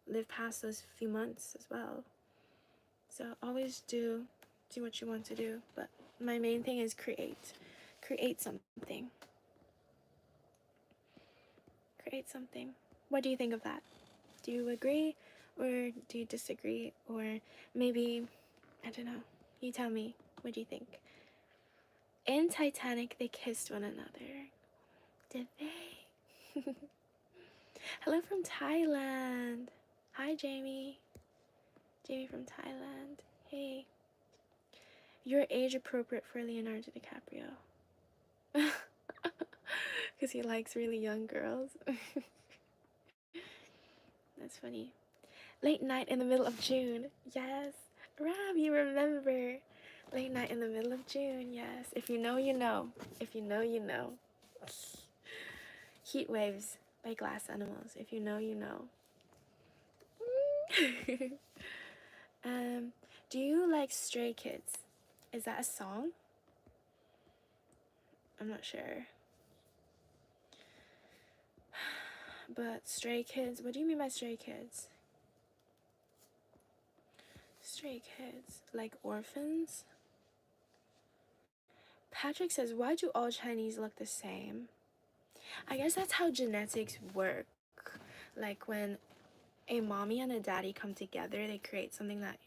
live past those few months as well. So always do what you want to do, but my main thing is create something. Create something. What do you think of that? Do you agree, or do you disagree, or maybe, I don't know, you tell me, what do you think? In Titanic, they kissed one another, did they? Hello from Thailand. Hi, Jamie from Thailand. Hey. You're age appropriate for Leonardo DiCaprio. Because he likes really young girls. That's funny. Late night in the middle of June. Yes. Rob, you remember. Late night in the middle of June. Yes. If you know, you know. If you know, you know. Heat Waves by Glass Animals. If you know, you know. Do you like Stray Kids? Is that a song? I'm not sure. But Stray Kids, what do you mean by Stray Kids? Stray Kids, like orphans? Patrick says, why do all Chinese look the same? I guess that's how genetics work. Like when a mommy and a daddy come together, they create something that,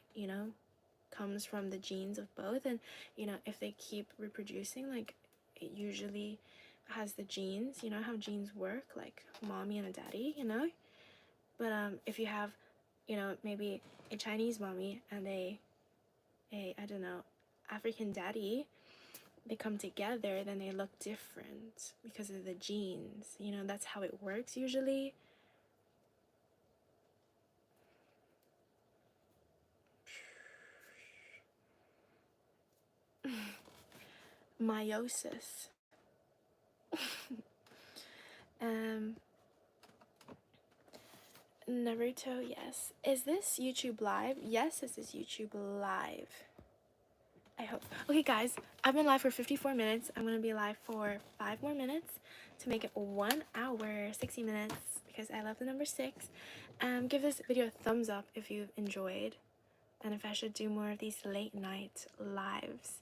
comes from the genes of both. And, if they keep reproducing, like it usually has the genes, how genes work, like mommy and a daddy, But if you have, maybe a Chinese mommy and a I don't know, African daddy, they come together, then they look different because of the genes. That's how it works usually. Meiosis. Naruto, yes. Is this YouTube live? Yes, this is YouTube live. I hope. Okay, guys, I've been live for 54 minutes. I'm going to be live for 5 more minutes to make it 1 hour, 60 minutes, because I love the number 6. Give this video a thumbs up if you've enjoyed, and if I should do more of these late night lives.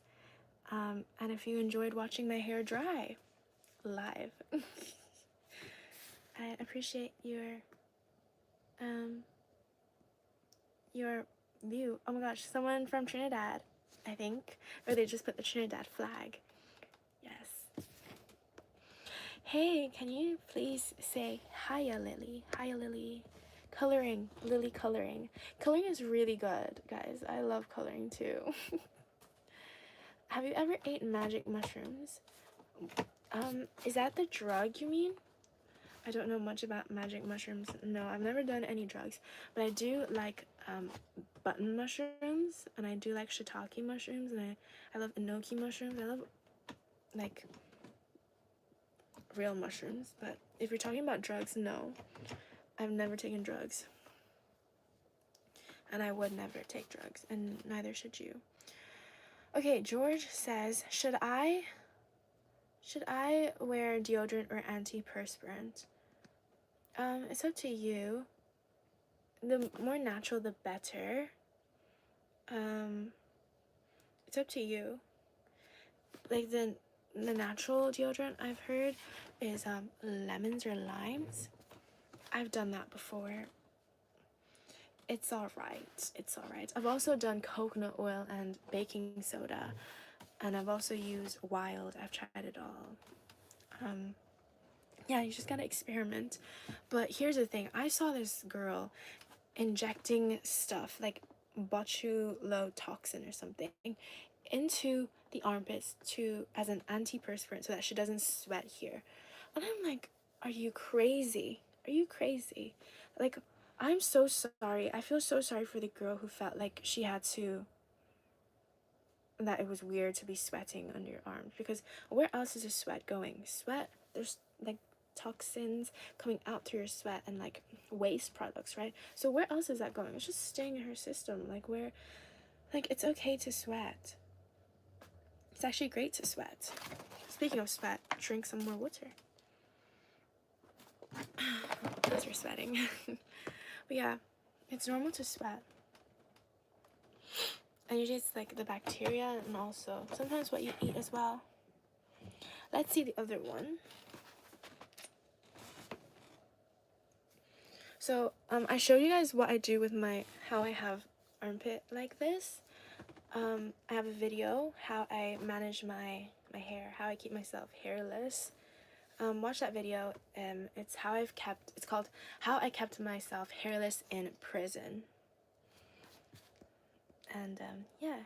And if you enjoyed watching my hair dry live. I appreciate your view. Oh my gosh, someone from Trinidad, I think, or they just put the Trinidad flag. Yes. Hey, can you please say hiya, Lily? Hiya, Lily. Coloring, Lily coloring. Coloring is really good, guys. I love coloring too. Have you ever ate magic mushrooms? Is that the drug you mean? I don't know much about magic mushrooms. No, I've never done any drugs, but I do like button mushrooms, and I do like shiitake mushrooms, and I love enoki mushrooms. I love like real mushrooms, but if you're talking about drugs, no. I've never taken drugs. And I would never take drugs, and neither should you. Okay, George says, should I wear deodorant or antiperspirant? It's up to you. The more natural, the better. It's up to you. Like the natural deodorant I've heard is lemons or limes. I've done that before. It's alright. It's alright. I've also done coconut oil and baking soda, and I've also used Wild. I've tried it all. Yeah, you just gotta experiment. But here's the thing. I saw this girl injecting stuff like botulotoxin or something into the armpits as an antiperspirant so that she doesn't sweat here. And I'm like, are you crazy? Are you crazy? Like, I'm so sorry. I feel so sorry for the girl who felt like she had to, that it was weird to be sweating under your arms, because where else is the sweat going? Sweat, there's like toxins coming out through your sweat and like waste products, right? So where else is that going? It's just staying in her system. Like it's okay to sweat. It's actually great to sweat. Speaking of sweat, drink some more water as you're sweating. But yeah, it's normal to sweat. And usually it's like the bacteria and also sometimes what you eat as well. Let's see the other one. So I showed you guys what I do with how I have armpit like this. I have a video how I manage my hair, how I keep myself hairless. Watch that video. It's called How I Kept Myself Hairless in Prison. And yeah,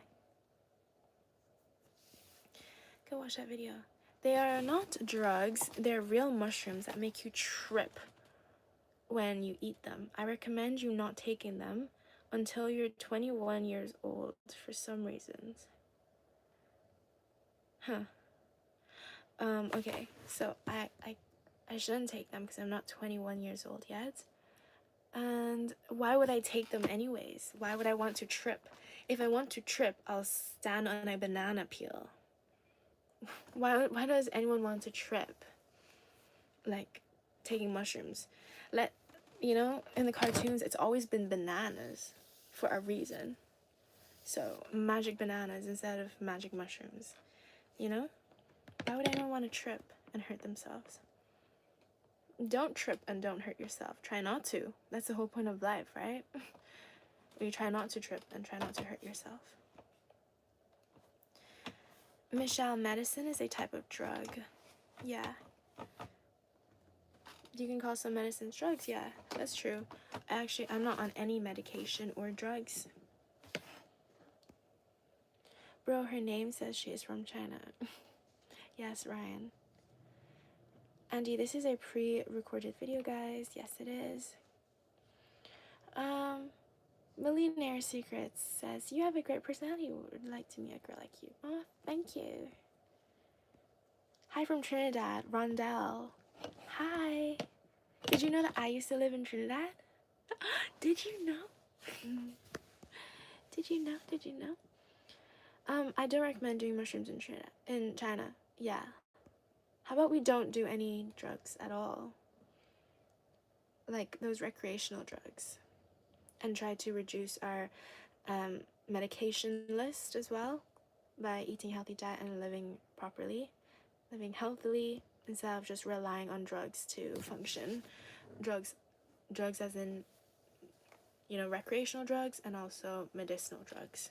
go watch that video. They are not drugs, they're real mushrooms that make you trip when you eat them. I recommend you not taking them until you're 21 years old for some reasons. Okay, so I shouldn't take them because I'm not 21 years old yet. And why would I take them anyways? Why would I want to trip? If I want to trip, I'll stand on a banana peel. Why does anyone want to trip? Like, taking mushrooms. In the cartoons, it's always been bananas for a reason. So, magic bananas instead of magic mushrooms. You know? Why would anyone want to trip and hurt themselves? Don't trip and don't hurt yourself. Try not to. That's the whole point of life, right? You try not to trip and try not to hurt yourself. Michelle, medicine is a type of drug. Yeah. You can call some medicines drugs. Yeah, that's true. Actually, I'm not on any medication or drugs. Bro, her name says she is from China. Yes, Ryan. Andy, this is a pre-recorded video, guys. Yes, it is. Millionaire Secrets says, you have a great personality. Would like to meet a girl like you. Oh, thank you. Hi from Trinidad, Rondell. Hi. Did you know that I used to live in Trinidad? Did you know? Did you know? Did you know? I don't recommend doing mushrooms in China. Yeah. How about we don't do any drugs at all? Like those recreational drugs. And try to reduce our medication list as well by eating healthy diet and living properly, living healthily instead of just relying on drugs to function. Drugs as in, recreational drugs and also medicinal drugs.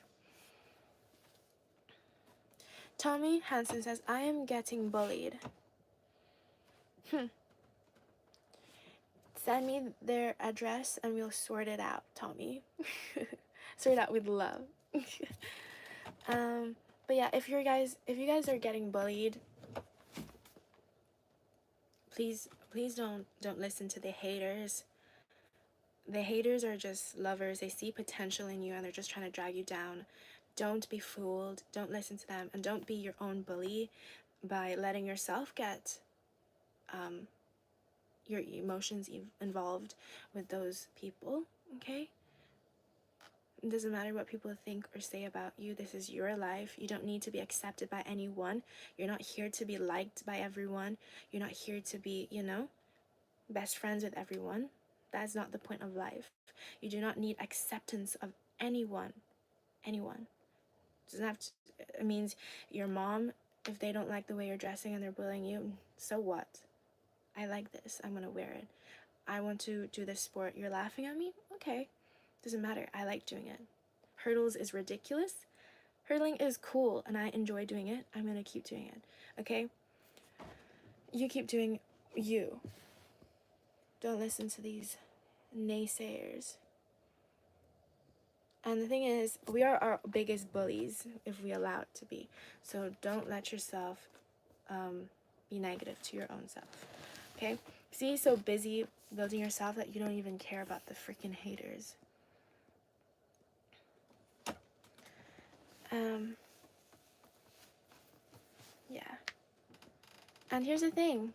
Tommy Hansen says, I am getting bullied. Send me their address and we'll sort it out, Tommy. Sort it out with love. But yeah, if you guys are getting bullied, please don't listen to the haters. The haters are just lovers. They see potential in you and they're just trying to drag you down. Don't be fooled. Don't listen to them, and don't be your own bully by letting yourself get your emotions involved with those people. Okay, it doesn't matter what people think or say about you. This is your life. You don't need to be accepted by anyone. You're not here to be liked by everyone. You're not here to be, best friends with everyone. That's not the point of life. You do not need acceptance of anyone. Anyone. It doesn't have to, it means your mom, if they don't like the way you're dressing and they're bullying you, so what? I like this. I'm gonna wear it. I want to do this sport. You're laughing at me? Okay. Doesn't matter. I like doing it. Hurdles is ridiculous. Hurdling is cool and I enjoy doing it. I'm gonna keep doing it. Okay? You keep doing you. Don't listen to these naysayers. And the thing is, we are our biggest bullies if we allow it to be. So don't let yourself be negative to your own self. Okay? See, so busy building yourself that you don't even care about the freaking haters. Yeah. And here's the thing.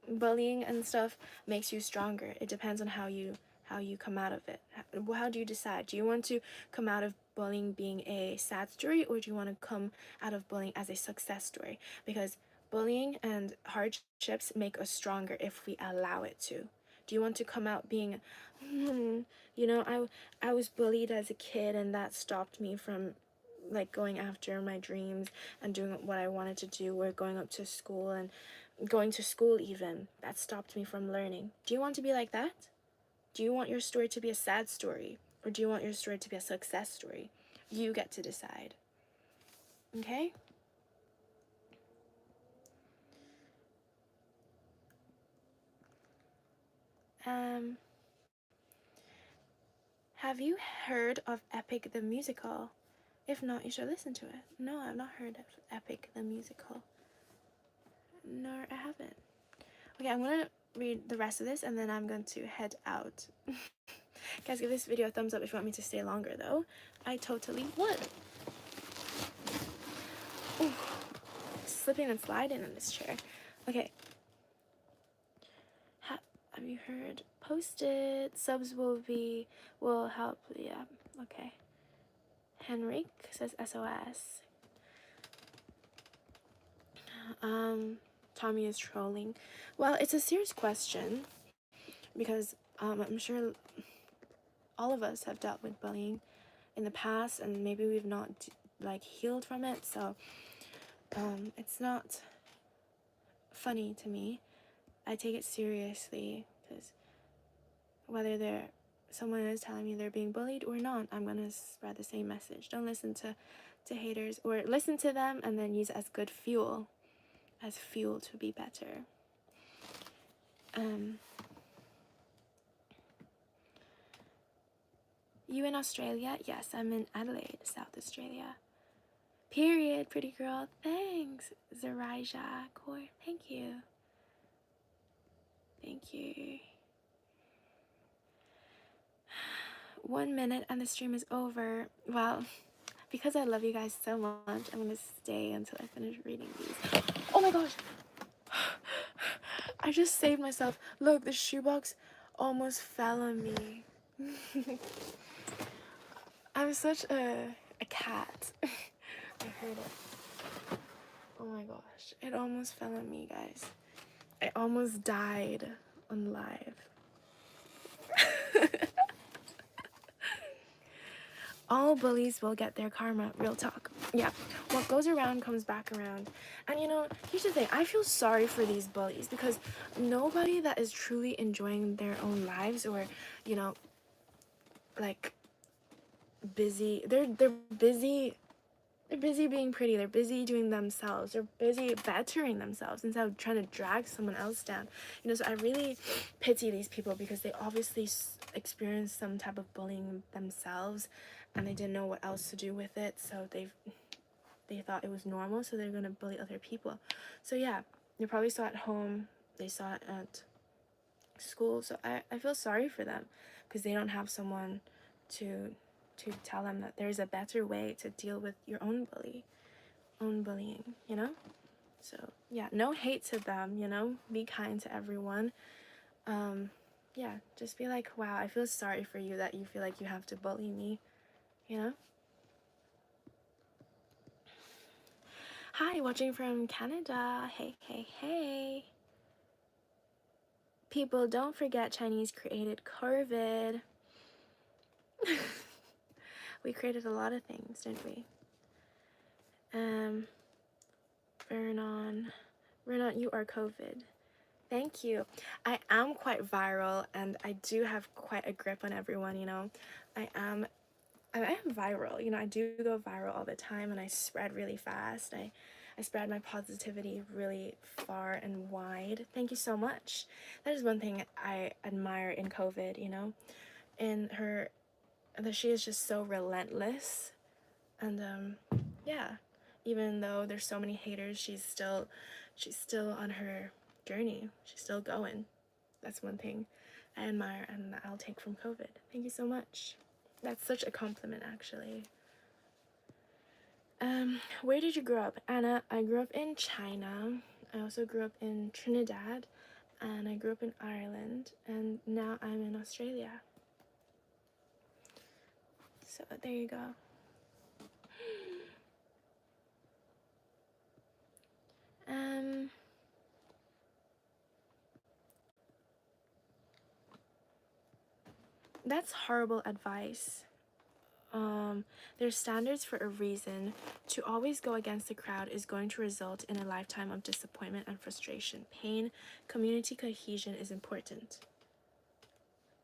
Bullying and stuff makes you stronger. It depends on how you come out of it. How do you decide? Do you want to come out of bullying being a sad story, or do you want to come out of bullying as a success story? Because bullying and hardships make us stronger if we allow it to. Do you want to come out being, I was bullied as a kid and that stopped me from like going after my dreams and doing what I wanted to do, or going up to school and going to school even, that stopped me from learning. Do you want to be like that? Do you want your story to be a sad story, or do you want your story to be a success story? You get to decide. Okay? Have you heard of Epic the Musical? If not, you should listen to it. No, I've not heard of Epic the Musical. No, I haven't. Okay, I'm gonna read the rest of this and then I'm going to head out. Guys, give this video a thumbs up if you want me to stay longer though. I totally would. Ooh, slipping and sliding in this chair. Okay. Have you heard? Post-it. Subs will help. Yeah, okay. Henrik says SOS. Tommy is trolling. Well, it's a serious question because I'm sure all of us have dealt with bullying in the past, and maybe we've not like healed from it, so it's not funny to me. I take it seriously because whether someone is telling me they're being bullied or not, I'm gonna spread the same message. Don't listen to haters, or listen to them and then use it as good fuel, to be better. You in Australia? Yes, I'm in Adelaide, South Australia. Period, pretty girl. Thanks, Zarija Core. Thank you. Thank you. 1 minute and the stream is over. Well, because I love you guys so much, I'm gonna stay until I finish reading these. Oh my gosh! I just saved myself. Look, the shoebox almost fell on me. I'm such a cat. I heard it. Oh my gosh. It almost fell on me, guys. I almost died on live. All bullies will get their karma. Real talk. Yeah. What goes around comes back around. And here's the thing. I feel sorry for these bullies because nobody that is truly enjoying their own lives, or, like, busy. They're busy They're busy being pretty. They're busy doing themselves. They're busy bettering themselves instead of trying to drag someone else down. You know, so I really pity these people because they obviously experienced some type of bullying themselves, and they didn't know what else to do with it. So they thought it was normal, so they're gonna bully other people. So yeah, they probably saw it at home. They saw it at school. So I feel sorry for them because they don't have someone to tell them that there's a better way to deal with your own bullying, you know? So yeah, no hate to them, you know? Be kind to everyone. Yeah, just be like, wow, I feel sorry for you that you feel like you have to bully me, you know? Hi, watching from Canada. Hey, hey, hey. People, don't forget Chinese created COVID. We created a lot of things, didn't we? Vernon, you are COVID. Thank you. I am quite viral, and I do have quite a grip on everyone, you know. I am viral, you know. I do go viral all the time, and I spread really fast. I spread my positivity really far and wide. Thank you so much. That is one thing I admire in COVID, you know. In her, that she is just so relentless, and yeah, even though there's so many haters, she's still on her journey. She's still going. That's one thing I admire and I'll take from COVID. Thank you so much. That's such a compliment, actually. Where did you grow up? Anna, I grew up in China. I also grew up in Trinidad, and I grew up in Ireland, and now I'm in Australia. So there you go. That's horrible advice. There's standards for a reason. To always go against the crowd is going to result in a lifetime of disappointment and frustration. Pain, community cohesion is important.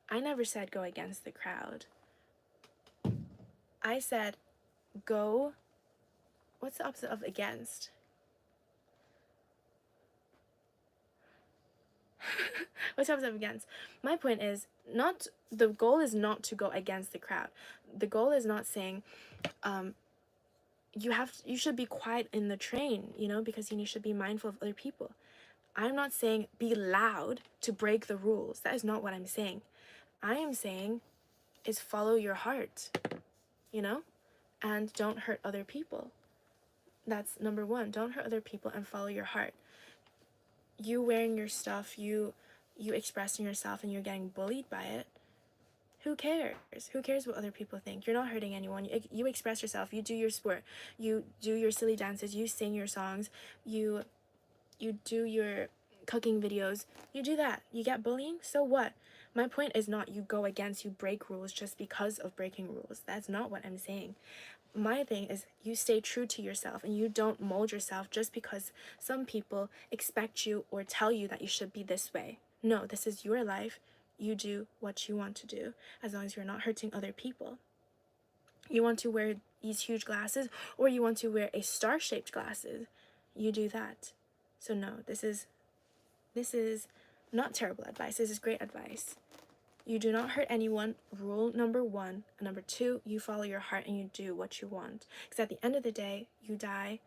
I never said go against the crowd. I said go. What's the opposite of against? What's the opposite of against? My point is not, the goal is not to go against the crowd. The goal is not saying, you should be quiet in the train, you know, because you should be mindful of other people. I'm not saying be loud to break the rules. That is not what I'm saying. I am saying is follow your heart, you know, and don't hurt other people. That's number one. Don't hurt other people and follow your heart. You wearing your stuff, you expressing yourself, and you're getting bullied by it. Who cares? Who cares what other people think? You're not hurting anyone. You express yourself. You do your sport. You do your silly dances. You sing your songs. You do your cooking videos. You do that. You get bullying? So what? My point is not you go against, you break rules just because of breaking rules. That's not what I'm saying. My thing is you stay true to yourself and you don't mold yourself just because some people expect you or tell you that you should be this way. No, this is your life. You do what you want to do as long as you're not hurting other people. You want to wear these huge glasses or you want to wear a star-shaped glasses. You do that. So no, this is not terrible advice. This is great advice. You do not hurt anyone, rule number one. And number two, you follow your heart and you do what you want. Because at the end of the day, you die,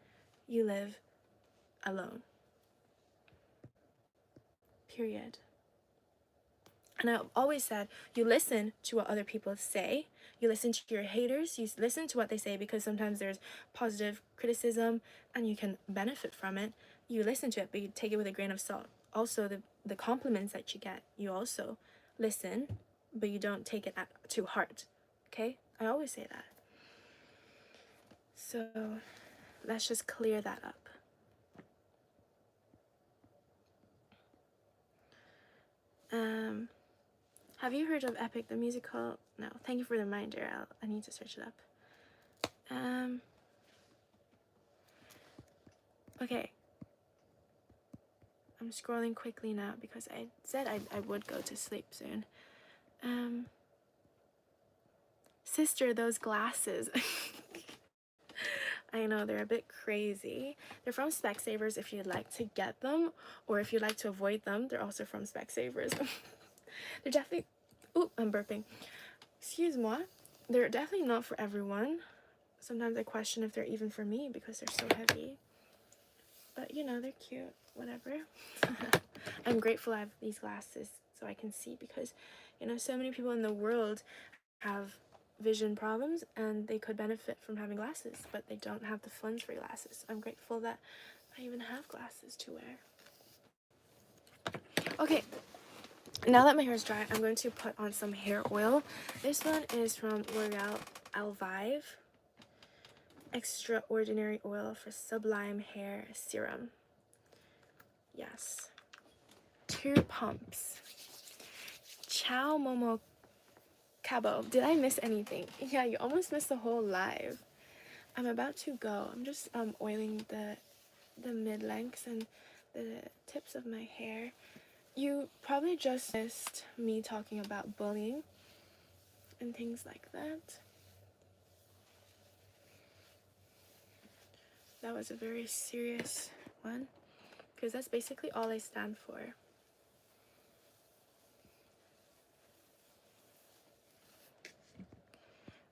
you live alone. Period. And I've always said, you listen to what other people say. You listen to your haters. You listen to what they say because sometimes there's positive criticism and you can benefit from it. You listen to it, but you take it with a grain of salt. Also, the compliments that you get, you also listen, but you don't take it to heart. Okay? I always say that. So let's just clear that up. Have you heard of Epic the musical? No. Thank you for the reminder. I need to search it up. Okay. I'm scrolling quickly now because I said I would go to sleep soon. Sister, those glasses. I know they're a bit crazy. They're from Specsavers if you'd like to get them, or if you'd like to avoid them, they're also from Specsavers. They're definitely, ooh, I'm burping. Excuse moi. They're definitely not for everyone. Sometimes I question if they're even for me because they're so heavy. But you know, they're cute, whatever. I'm grateful I have these glasses so I can see, because, you know, so many people in the world have vision problems and they could benefit from having glasses, but they don't have the funds for glasses. I'm grateful that I even have glasses to wear. Okay, now that my hair is dry, I'm going to put on some hair oil. This one is from L'Oreal Alvive. Extraordinary Oil for Sublime Hair Serum. Yes. 2 pumps. Ciao Momo Cabo. Did I miss anything? Yeah, you almost missed the whole live. I'm about to go. I'm just oiling the mid-lengths and the tips of my hair. You probably just missed me talking about bullying and things like that. That was a very serious one, because that's basically all I stand for.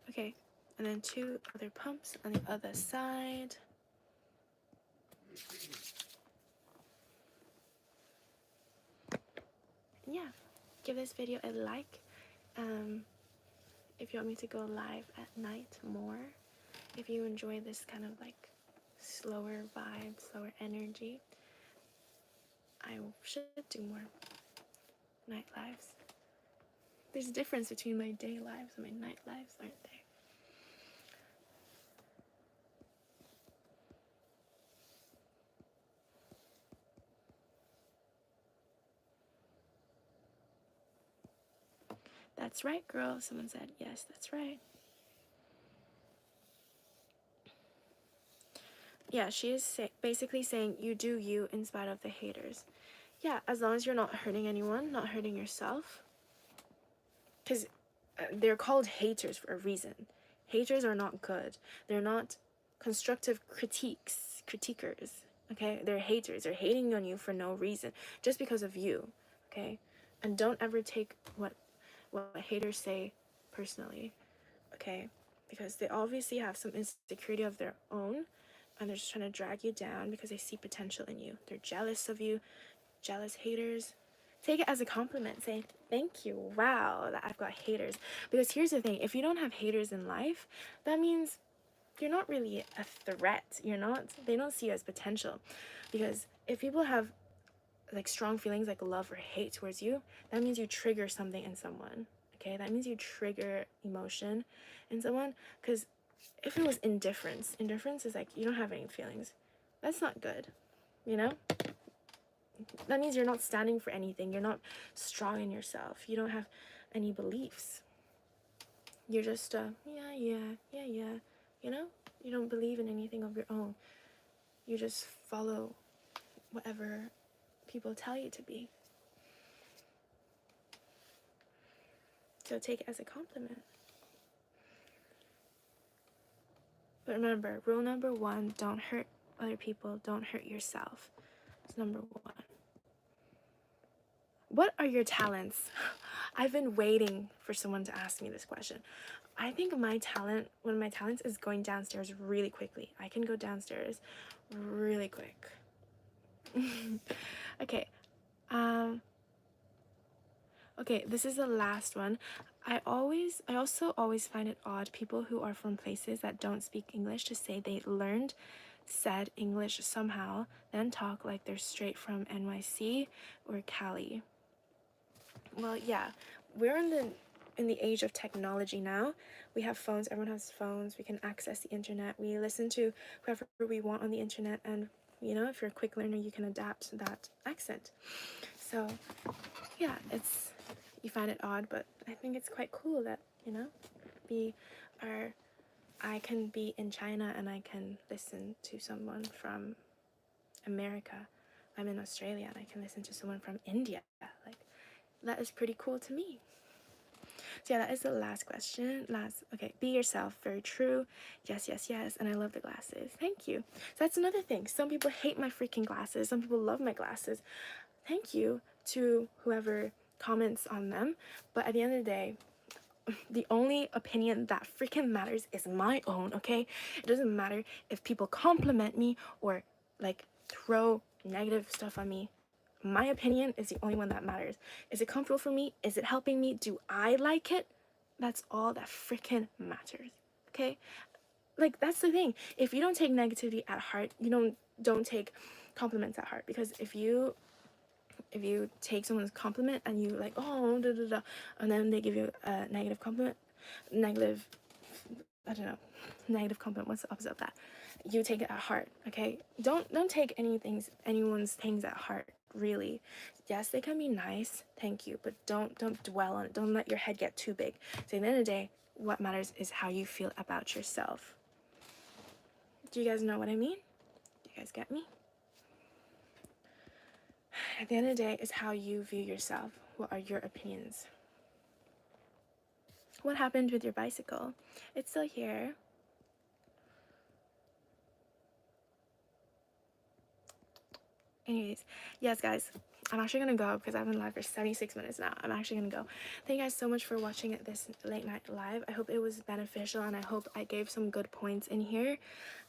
Okay, and then 2 other pumps on the other side. And yeah, give this video a like. If you want me to go live at night more, if you enjoy this kind of like slower vibe, slower energy, I should do more night lives. There's a difference between my day lives and my night lives, aren't there? That's right, girl. Someone said, yes, that's right. Yeah, she is basically saying you do you in spite of the haters. Yeah, as long as you're not hurting anyone, not hurting yourself. Because they're called haters for a reason. Haters are not good. They're not constructive critiquers. Okay? They're haters. They're hating on you for no reason, just because of you. Okay? And don't ever take what haters say personally. Okay? Because they obviously have some insecurity of their own, and they're just trying to drag you down because they see potential in you. They're jealous of you. Jealous haters. Take it as a compliment. Say, thank you. Wow, that I've got haters. Because here's the thing. If you don't have haters in life, that means you're not really a threat. They don't see you as potential. Because if people have like strong feelings like love or hate towards you, that means you trigger something in someone. Okay? That means you trigger emotion in someone. Because if it was indifference is like you don't have any feelings. That's not good. You know? That means you're not standing for anything. You're not strong in yourself. You don't have any beliefs. You're just, yeah. You know? You don't believe in anything of your own. You just follow whatever people tell you to be. So take it as a compliment. But remember, rule number 1, don't hurt other people. Don't hurt yourself. It's number 1. What are your talents? I've been waiting for someone to ask me this question. I think one of my talents is going downstairs really quickly. I can go downstairs really quick. Okay. Okay, this is the last one. I also always find it odd people who are from places that don't speak English to say they said English somehow, then talk like they're straight from NYC or Cali. Well, yeah, we're in the age of technology now. We have phones. Everyone has phones. We can access the internet. We listen to whoever we want on the internet, and you know, if you're a quick learner, you can adapt that accent. So, yeah, you find it odd, but I think it's quite cool that, you know, I can be in China and I can listen to someone from America. I'm in Australia and I can listen to someone from India. Like, that is pretty cool to me. So yeah, that is the last question. Okay, be yourself. Very true. Yes, yes, yes. And I love the glasses. Thank you. So that's another thing. Some people hate my freaking glasses. Some people love my glasses. Thank you to whoever comments on them. But at the end of the day, the only opinion that freaking matters is my own, okay? It doesn't matter if people compliment me or like throw negative stuff on me. My opinion is the only one that matters. Is it comfortable for me? Is it helping me? Do I like it? That's all that freaking matters, okay? Like, that's the thing. If you don't take negativity at heart, you don't take compliments at heart. Because if you take someone's compliment and you like, oh, da, da, da, and then they give you a negative compliment, negative, I don't know, negative compliment, what's the opposite of that? You take it at heart, okay? Don't take anyone's things at heart, really. Yes, they can be nice, thank you, but don't dwell on it. Don't let your head get too big. So at the end of the day, what matters is how you feel about yourself. Do you guys know what I mean? Do you guys get me? At the end of the day, is how you view yourself. What are your opinions? What happened with your bicycle? It's still here. Anyways, yes, guys, I'm actually gonna go because I've been live for 76 minutes now. I'm actually gonna go. Thank you guys so much for watching this late night live. I hope it was beneficial and I hope I gave some good points in here.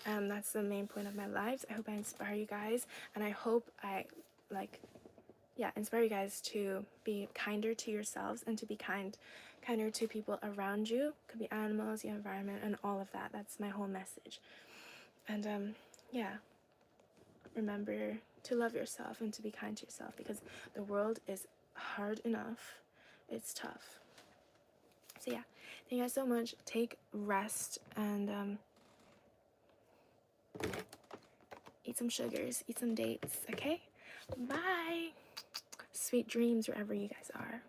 That's the main point of my lives. I hope I inspire you guys, and I hope I inspire you guys to be kinder to yourselves and to be kinder to people around you. Could be animals, the environment, and all of that. That's my whole message. And yeah, remember to love yourself and to be kind to yourself, because the world is hard enough. It's tough. So yeah, thank you guys so much. Take rest and eat some sugars, eat some dates, okay? Bye. Sweet dreams wherever you guys are.